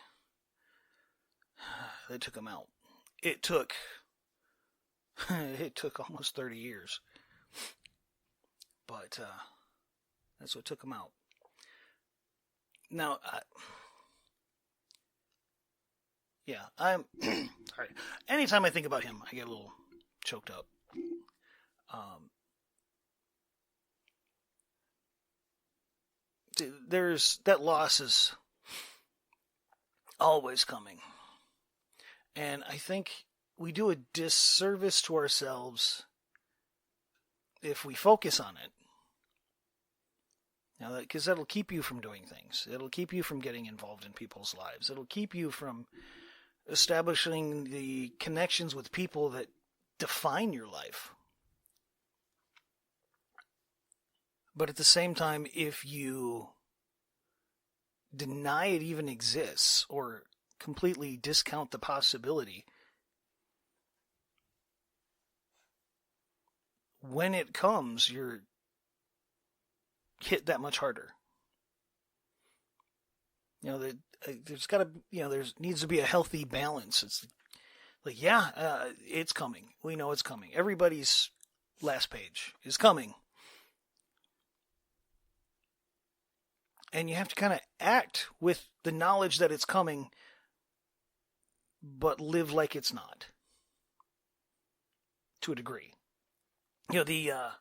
they took him out. It took almost 30 years. But that's what took him out. Now, I'm sorry. Anytime I think about him, I get a little choked up. There's that loss is always coming, and I think we do a disservice to ourselves if we focus on it. Now, because that'll keep you from doing things. It'll keep you from getting involved in people's lives. It'll keep you from establishing the connections with people that define your life. But at the same time, if you deny it even exists or completely discount the possibility, when it comes, you're hit that much harder. There's got to, there needs to be a healthy balance. It's like, it's coming. We know it's coming. Everybody's last page is coming. And you have to kind of act with the knowledge that it's coming, but live like it's not. To a degree. The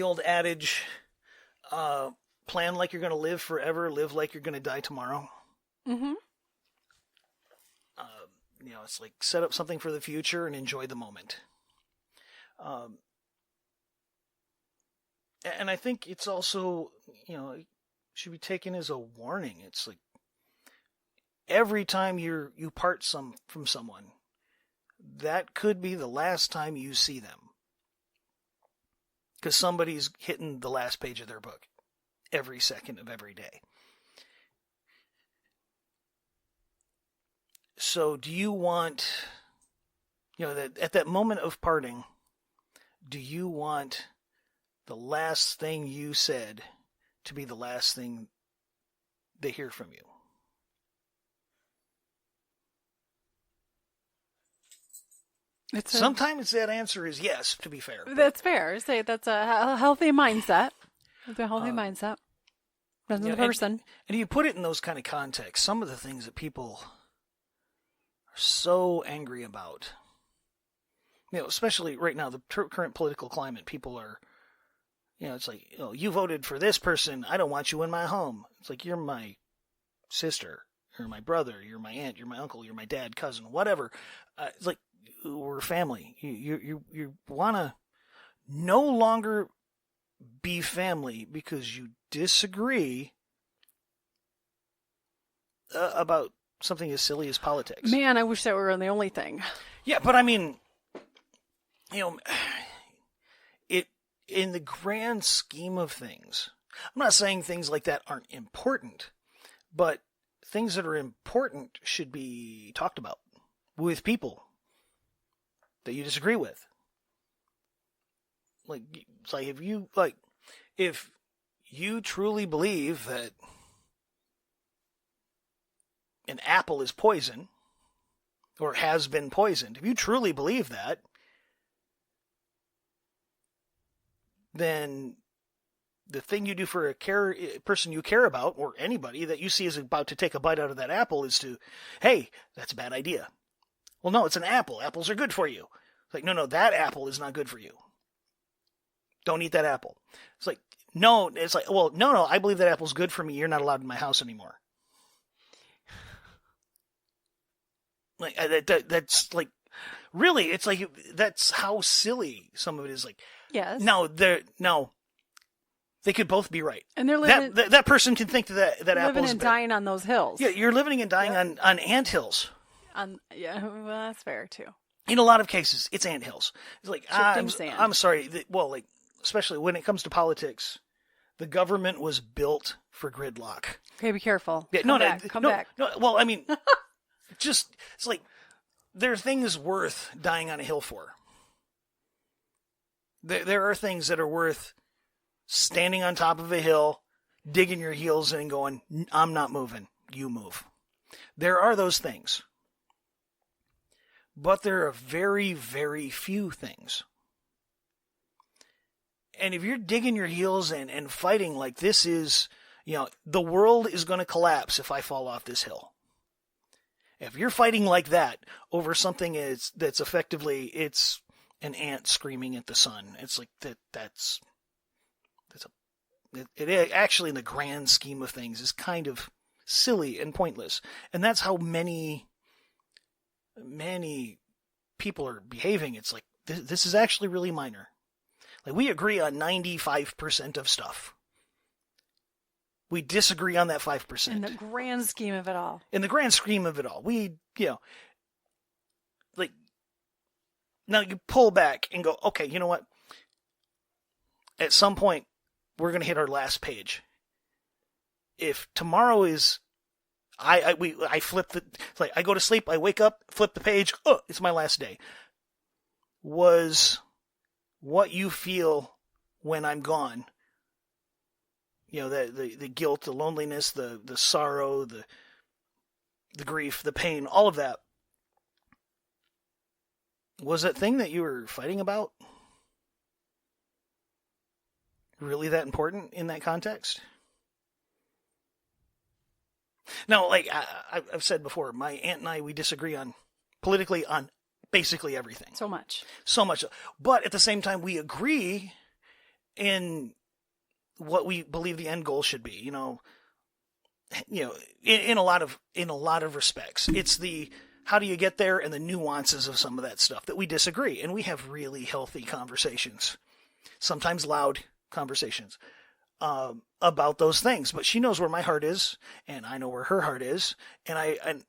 old adage, plan like you're going to live forever, live like you're going to die tomorrow. Mm-hmm. It's like set up something for the future and enjoy the moment. And I think it's also, it should be taken as a warning. It's like every time you part from someone, that could be the last time you see them. Because somebody's hitting the last page of their book every second of every day. So do you want, that at that moment of parting, do you want the last thing you said to be the last thing they hear from you? Sometimes that answer is yes, to be fair. That's fair. Say that's a healthy mindset. It's a healthy mindset. Depends on the person. And you put it in those kind of contexts, some of the things that people are so angry about, especially right now, the current political climate, people are, it's like, you voted for this person, I don't want you in my home. It's like, you're my sister, you're my brother, you're my aunt, you're my uncle, you're my dad, cousin, whatever. It's like, we're family. You want to no longer be family because you disagree about something as silly as politics. Man, I wish that were the only thing. Yeah, but I mean, it in the grand scheme of things, I'm not saying things like that aren't important, but things that are important should be talked about with people that you disagree with. It's like if you truly believe that an apple is poison or has been poisoned, if you truly believe that, then the thing you do for a person you care about, or anybody that you see is about to take a bite out of that apple, is to, hey, that's a bad idea. Well, no, it's an apple. Apples are good for you. It's like, no, that apple is not good for you. Don't eat that apple. It's like, no, it's like, well, no, I believe that apple's good for me. You're not allowed in my house anymore. Like, that's like, really, it's like, that's how silly some of it is. Like, Yes. no, they could both be right. And they're living, that person can think that living apple's and bad. dying on those hills. Yeah, you're living and dying on anthills. Yeah, well, that's fair too. In a lot of cases, it's anthills. It's like, sand. I'm sorry. Well, like, especially when it comes to politics, the government was built for gridlock. Okay, be careful. Yeah, Come back. No, well, I mean, it's like, there are things worth dying on a hill for. There are things that are worth standing on top of a hill, digging your heels in and going, I'm not moving, you move. There are those things. But there are very, very few things. And if you're digging your heels and fighting like this is, the world is going to collapse if I fall off this hill. If you're fighting like that over something that's effectively, it's an ant screaming at the sun. It's like it actually in the grand scheme of things is kind of silly and pointless. And that's how many people are behaving. It's like, this is actually really minor. Like, we agree on 95% of stuff. We disagree on that 5%. In the grand scheme of it all. We, like, now you pull back and go, okay, you know what? At some point, we're going to hit our last page. If tomorrow is, I flip it's like, I go to sleep, I wake up, flip the page, it's my last day. Was what you feel when I'm gone, the guilt, the loneliness, the sorrow, the grief, the pain, all of that, was that thing that you were fighting about really that important in that context? Now, like I've said before, my aunt and I, we disagree politically on basically everything. So much. But at the same time, we agree in what we believe the end goal should be. In a lot of respects, it's the how do you get there and the nuances of some of that stuff that we disagree, and we have really healthy conversations, sometimes loud conversations about those things. But she knows where my heart is, and I know where her heart is, and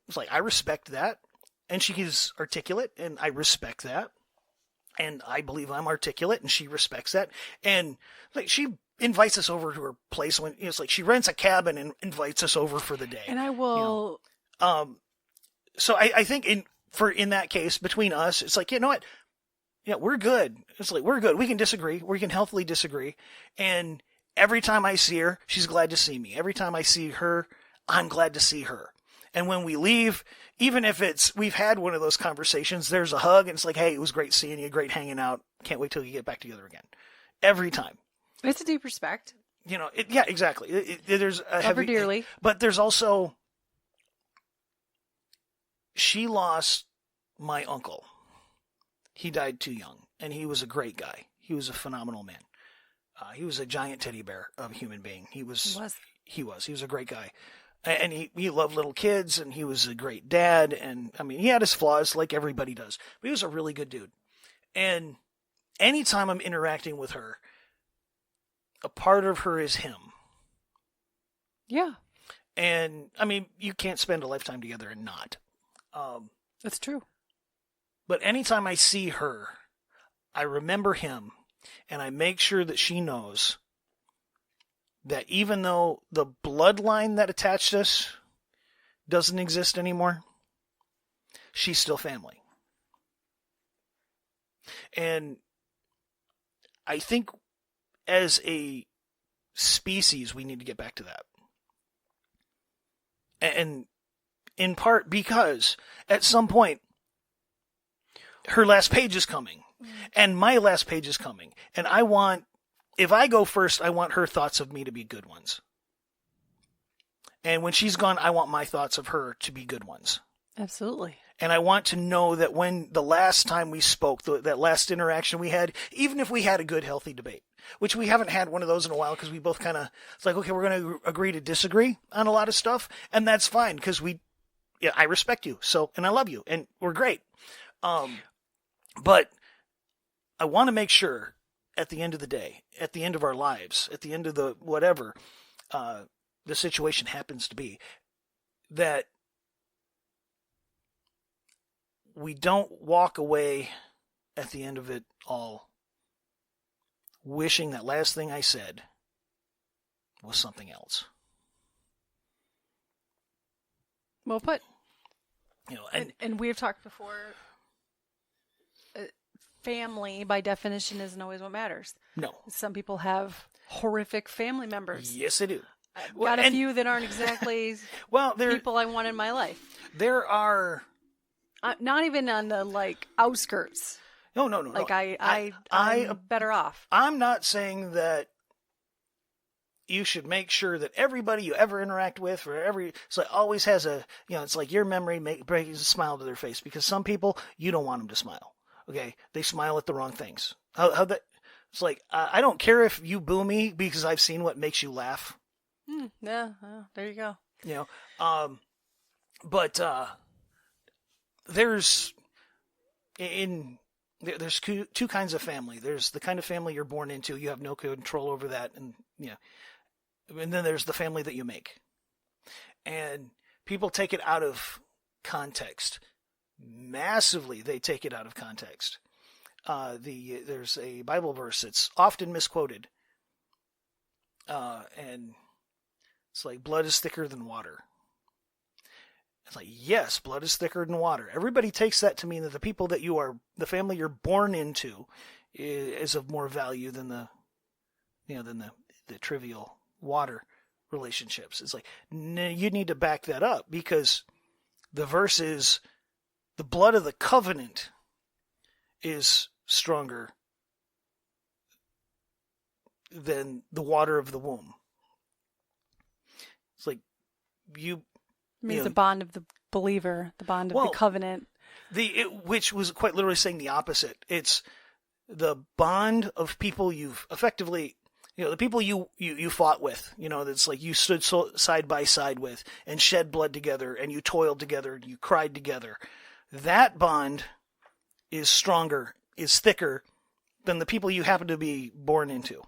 it's like, I respect that. And she is articulate, and I respect that. And I believe I'm articulate, and she respects that. And like, she invites us over to her place when it's like she rents a cabin and invites us over for the day. And I will. So I think in that case between us, it's like, you know what? Yeah, we're good. It's like, we're good. We can disagree. We can healthily disagree. And every time I see her, she's glad to see me. Every time I see her, I'm glad to see her. And when we leave, even if we've had one of those conversations, there's a hug, and it's like, hey, it was great seeing you, great hanging out. Can't wait till you get back together again. Every time. It's a deep respect. Yeah, exactly. There's a Love her dearly. But there's also, she lost my uncle. He died too young, and he was a great guy. He was a phenomenal man. He was a giant teddy bear of a human being. He was a great guy. And he loved little kids, and he was a great dad, and I mean, he had his flaws like everybody does, but he was a really good dude. And anytime I'm interacting with her, a part of her is him. Yeah. And I mean, you can't spend a lifetime together and not. That's true. But anytime I see her, I remember him, and I make sure that she knows that even though the bloodline that attached us doesn't exist anymore, she's still family. And I think as a species, we need to get back to that. And in part because at some point, her last page is coming, and my last page is coming, and if I go first, I want her thoughts of me to be good ones. And when she's gone, I want my thoughts of her to be good ones. Absolutely. And I want to know that when the last time we spoke, that last interaction we had, even if we had a good, healthy debate, which we haven't had one of those in a while because we both kind of, it's like, okay, we're going to agree to disagree on a lot of stuff. And that's fine because I respect you. So, and I love you and we're great. But I want to make sure at the end of the day, at the end of our lives, at the end of the whatever the situation happens to be, that we don't walk away at the end of it all wishing that last thing I said was something else. Well put. And we've talked before. Family, by definition, isn't always what matters. No. Some people have horrific family members. Yes, they do. I've got a few that aren't exactly people I want in my life. There are... not even on the, outskirts. No. I'm better off. I'm not saying that you should make sure that everybody you ever interact with always has it's like your memory brings a smile to their face, because some people, you don't want them to smile. Okay, they smile at the wrong things. It's like, I don't care if you boo me because I've seen what makes you laugh. Yeah, there you go. But there's two kinds of family. There's the kind of family you're born into. You have no control over that, and then there's the family that you make. And people take it out of context. Massively, they take it out of context. There's a Bible verse that's often misquoted, and it's like, blood is thicker than water. It's like, yes, blood is thicker than water. Everybody takes that to mean that the family you're born into is of more value than the trivial water relationships. It's like, no, you need to back that up, because the verse is, the blood of the covenant is stronger than the water of the womb. It's like, it means the bond of the believer, the bond of the covenant. Which was quite literally saying the opposite. It's the bond of people you've effectively, the people you fought with, that's like you stood side by side with and shed blood together, and you toiled together, and you cried together. That bond is stronger, is thicker than the people you happen to be born into.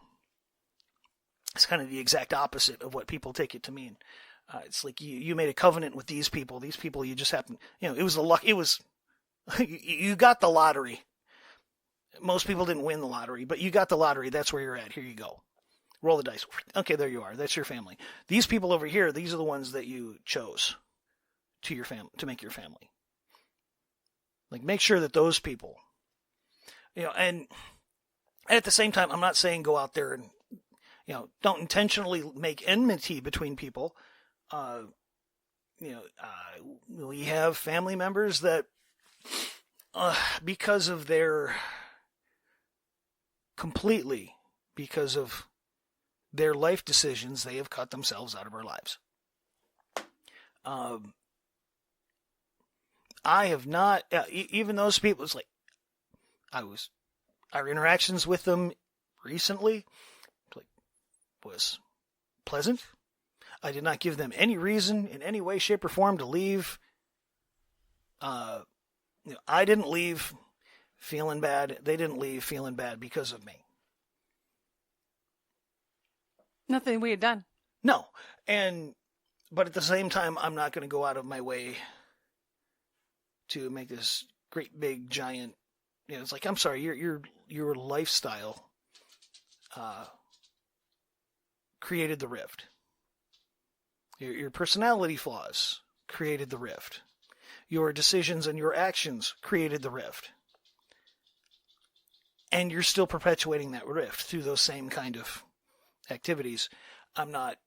It's kind of the exact opposite of what people take it to mean. It's like you made a covenant with these people. These people you just happen, it was the luck. It was, you got the lottery. Most people didn't win the lottery, but you got the lottery. That's where you're at. Here you go. Roll the dice. Okay, there you are. That's your family. These people over here, these are the ones that you chose to your family, to make your family. Like, make sure that those people, and at the same time, I'm not saying go out there and, don't intentionally make enmity between people. We have family members that, because of their life decisions, they have cut themselves out of our lives. I have not, even those people, it's like, our interactions with them recently was pleasant. I did not give them any reason in any way, shape, or form to leave. I didn't leave feeling bad. They didn't leave feeling bad because of me. Nothing we had done. No. But at the same time, I'm not going to go out of my way to make this great big giant, it's like, I'm sorry, your lifestyle created the rift. Your personality flaws created the rift. Your decisions and your actions created the rift. And you're still perpetuating that rift through those same kind of activities. I'm not,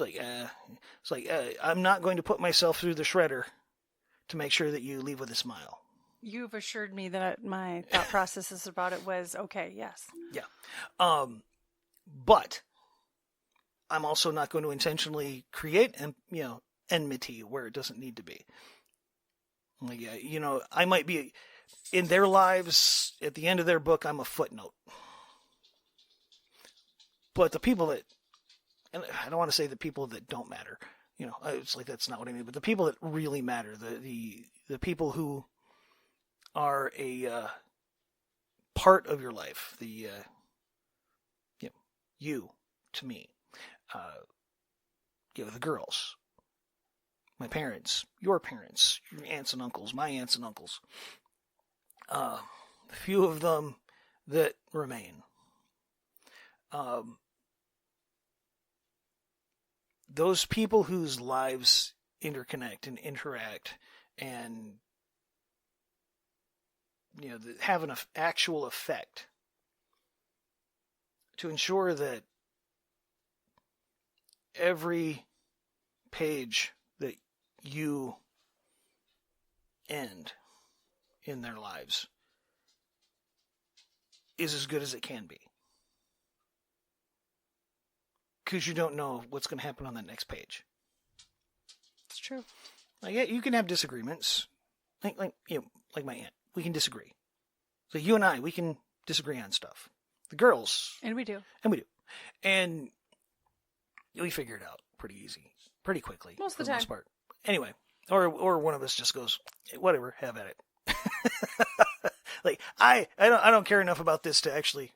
I'm not going to put myself through the shredder to make sure that you leave with a smile. You've assured me that my thought processes about it was okay, yes. Yeah. But I'm also not going to intentionally create, enmity where it doesn't need to be. Like, I might be in their lives at the end of their book. I'm a footnote. But the people that, and I don't want to say the people that don't matter. It's like that's not what I mean. But the people that really matter, the people who are a part of your life, you to me, the girls, my parents, your aunts and uncles, my aunts and uncles, a few of them that remain. Those people whose lives interconnect and interact and have an actual effect to ensure that every page that you end in their lives is as good as it can be. Because you don't know what's going to happen on that next page. It's true. Like, yeah, you can have disagreements. Like my aunt. We can disagree. So you and I, we can disagree on stuff. The girls. And we do. And we figure it out pretty easy. Pretty quickly. Most of the time. Most part. Anyway. Or one of us just goes, whatever, have at it. Like, I don't care enough about this to actually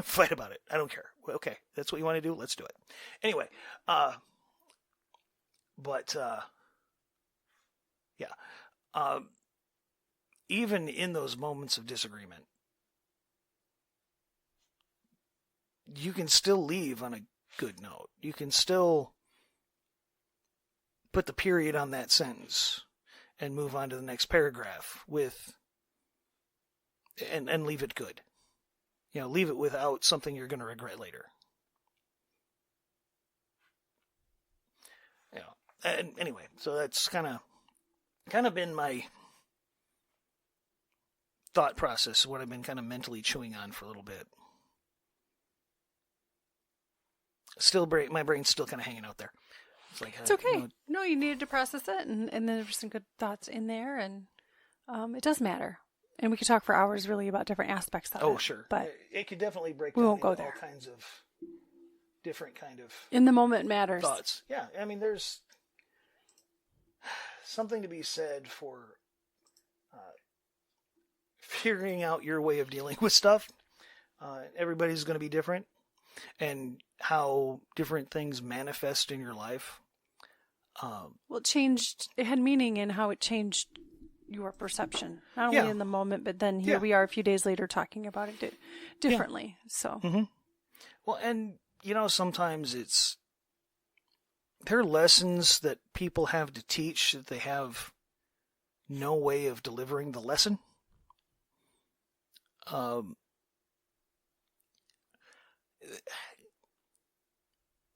fight about it. I don't care. Okay, that's what you want to do? Let's do it. Anyway, even in those moments of disagreement, you can still leave on a good note. You can still put the period on that sentence and move on to the next paragraph and leave it good. Leave it without something you're going to regret later. And anyway, so that's kind of been my thought process, what I've been kind of mentally chewing on for a little bit. My brain's still kind of hanging out there. It's okay. No, you needed to process it, and there were some good thoughts in there, and it does matter. And we could talk for hours, really, about different aspects of it. Oh, sure. But it could definitely break we down won't go there. all kinds of different kind of in the moment matters. Thoughts. Yeah, I mean, there's something to be said for figuring out your way of dealing with stuff. Everybody's going to be different, and how different things manifest in your life. Well, it had meaning in how it changed your perception, not only in the moment, but then here we are a few days later talking about it differently. So, well, and sometimes there are lessons that people have to teach that they have no way of delivering the lesson.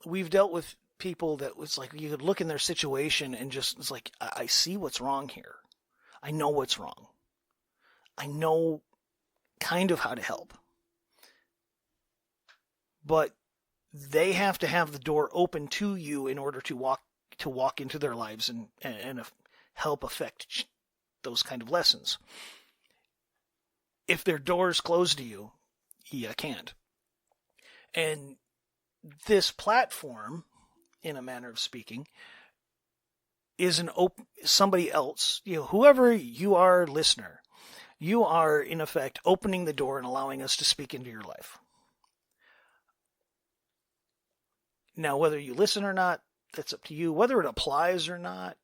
We've dealt with people that was like, you could look in their situation and just, it's like, I see what's wrong here. I know what's wrong. I know kind of how to help. But they have to have the door open to you in order to walk into their lives and help affect those kind of lessons. If their door's closed to you, you can't. And this platform, in a manner of speaking, is somebody else, whoever you are, listener, you are in effect opening the door and allowing us to speak into your life. Now, whether you listen or not, that's up to you. Whether it applies or not,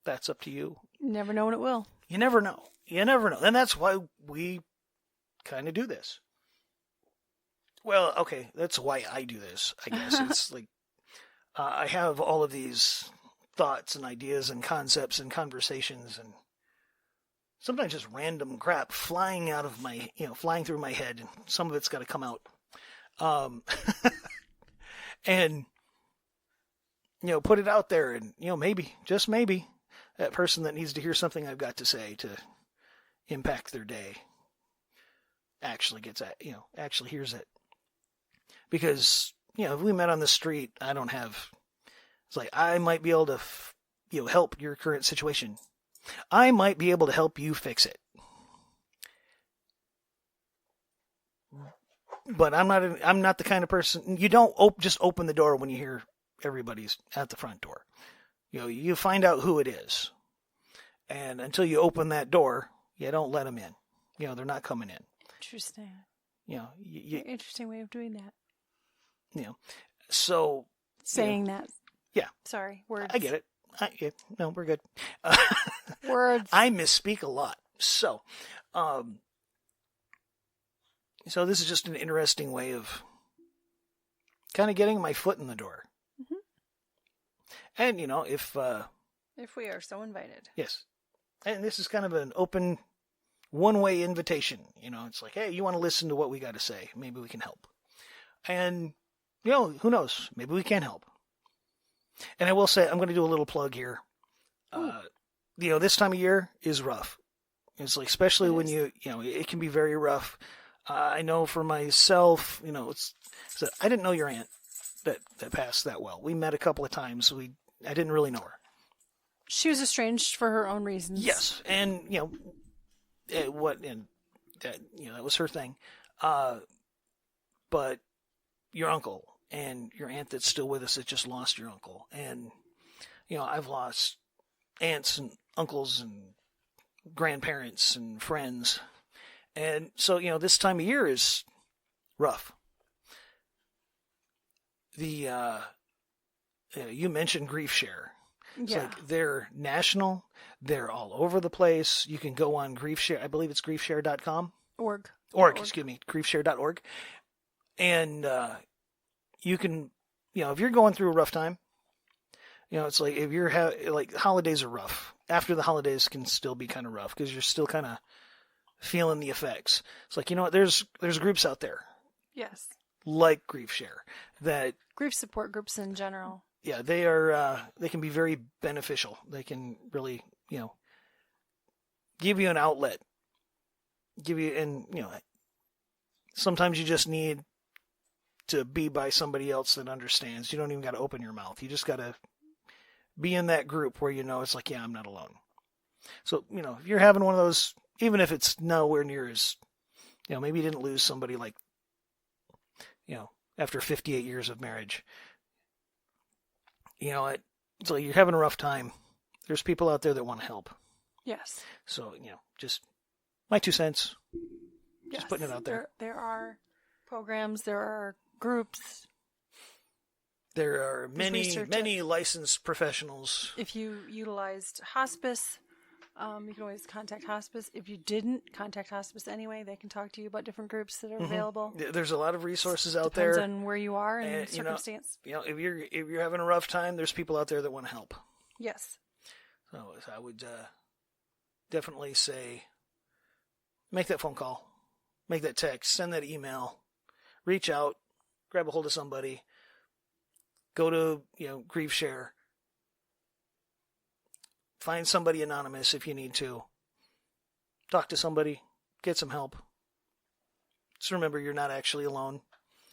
that's up to you. You never know when it will. You never know. And that's why we kind of do this. Well, okay, that's why I do this, I guess. It's like I have all of these thoughts and ideas and concepts and conversations and sometimes just random crap flying through my head, and some of it's got to come out. And, put it out there and, maybe, just maybe, that person that needs to hear something I've got to say to impact their day actually actually hears it. Because, if we met on the street, it's like, I might be able to, help your current situation. I might be able to help you fix it. But I'm not the kind of person. You don't just open the door when you hear everybody's at the front door. You find out who it is. And until you open that door, you don't let them in. They're not coming in. Interesting. Interesting way of doing that. So saying that. Yeah. Sorry, words. I get it. No, we're good. Words. I misspeak a lot. So this is just an interesting way of kind of getting my foot in the door. Mm-hmm. And, if we are so invited. Yes. And this is kind of an open, one-way invitation. It's like, hey, you want to listen to what we got to say? Maybe we can help. And, who knows? Maybe we can help. And I will say, I'm going to do a little plug here. This time of year is rough. It's like, especially when it can be very rough. I know for myself, I didn't know your aunt that passed that well. We met a couple of times. I didn't really know her. She was estranged for her own reasons. Yes, and that was her thing. But your uncle and your aunt that's still with us that just lost your uncle, and I've lost aunts and uncles and grandparents and friends, and so this time of year is rough. You mentioned Grief Share. It's like they're national. They're all over the place. You can go on GriefShare. I believe it's griefshare.com. Org, excuse me, griefshare.org. And you can, if you're going through a rough time, it's like if you're holidays are rough. After the holidays can still be kind of rough because you're still kind of feeling the effects. It's like, there's groups out there. Yes. Like GriefShare that grief support groups in general. Yeah, they are. They can be very beneficial. They can really, give you an outlet. Sometimes you just need to be by somebody else that understands. You don't even got to open your mouth. You just got to be in that group where it's like, yeah, I'm not alone. So if you're having one of those, even if it's nowhere near as, maybe you didn't lose somebody like, after 58 years of marriage. It's like you're having a rough time. There's people out there that want to help. Yes. So, just my 2 cents. Yes. Just putting it out there. There are programs, there are groups. There are many licensed professionals. If you utilized hospice, you can always contact hospice. If you didn't, contact hospice anyway. They can talk to you about different groups that are available. There's a lot of resources out there. Depends on where you are and circumstance. If you're having a rough time, there's people out there that want to help. Yes. So I would definitely say, make that phone call, make that text, send that email, reach out, grab a hold of somebody, go to Grief Share. Find somebody anonymous if you need to. Talk to somebody. Get some help. Just remember, you're not actually alone.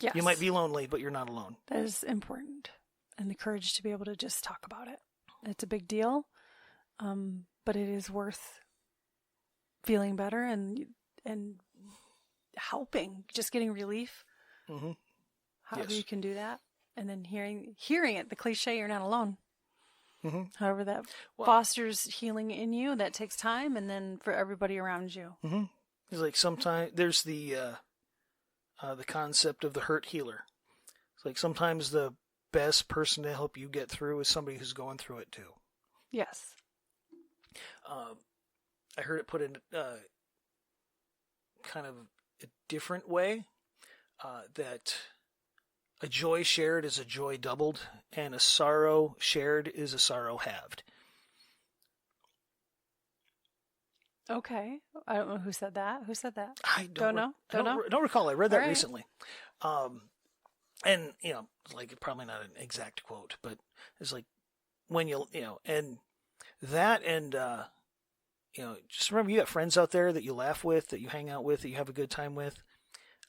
Yes. You might be lonely, but you're not alone. That is important. And the courage to be able to just talk about it. It's a big deal, but it is worth feeling better and helping, just getting relief. Mm-hmm. However you can do that. And then hearing it, the cliche, you're not alone. Mm-hmm. However, that fosters healing in you. That takes time, and then for everybody around you. Mm-hmm. It's like sometimes there's the concept of the hurt healer. It's like sometimes the best person to help you get through is somebody who's going through it too. Yes. I heard it put in kind of a different way, that a joy shared is a joy doubled, and a sorrow shared is a sorrow halved. Okay. I don't know who said that. Who said that? I don't know. Don't recall. I read that right. recently. And, like probably not an exact quote, but it's like when and that and, just remember you got friends out there that you laugh with, that you hang out with, that you have a good time with.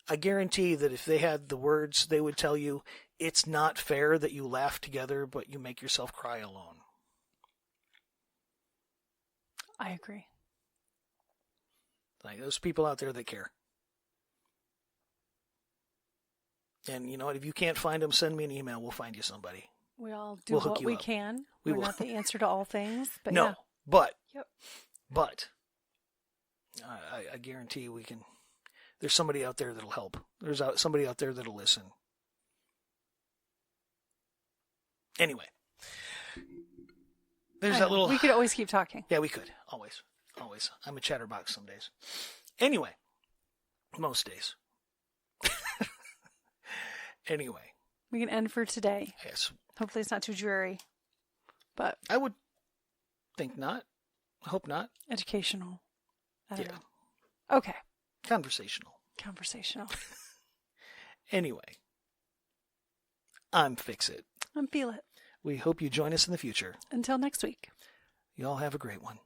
I guarantee that if they had the words, they would tell you it's not fair that you laugh together, but you make yourself cry alone. I agree. Like, those people out there that care. And you know what? If you can't find them, send me an email. We'll find you somebody. We all do We'll hook what you we up. can. We We're will. not the answer to all things, but No, yeah. but Yep. I guarantee we can. There's somebody out there that'll help. There's somebody out there that'll listen. Anyway, there's that little. We could always keep talking. Yeah, we could always. I'm a chatterbox some days. Anyway, most days. Anyway. We can end for today. Yes. Hopefully it's not too dreary, but I would think not. I hope not. educational. I don't Yeah. know. Okay. Conversational. Anyway, I'm Fix It. I'm Feel It. We hope you join us in the future. Until next week. You all have a great one.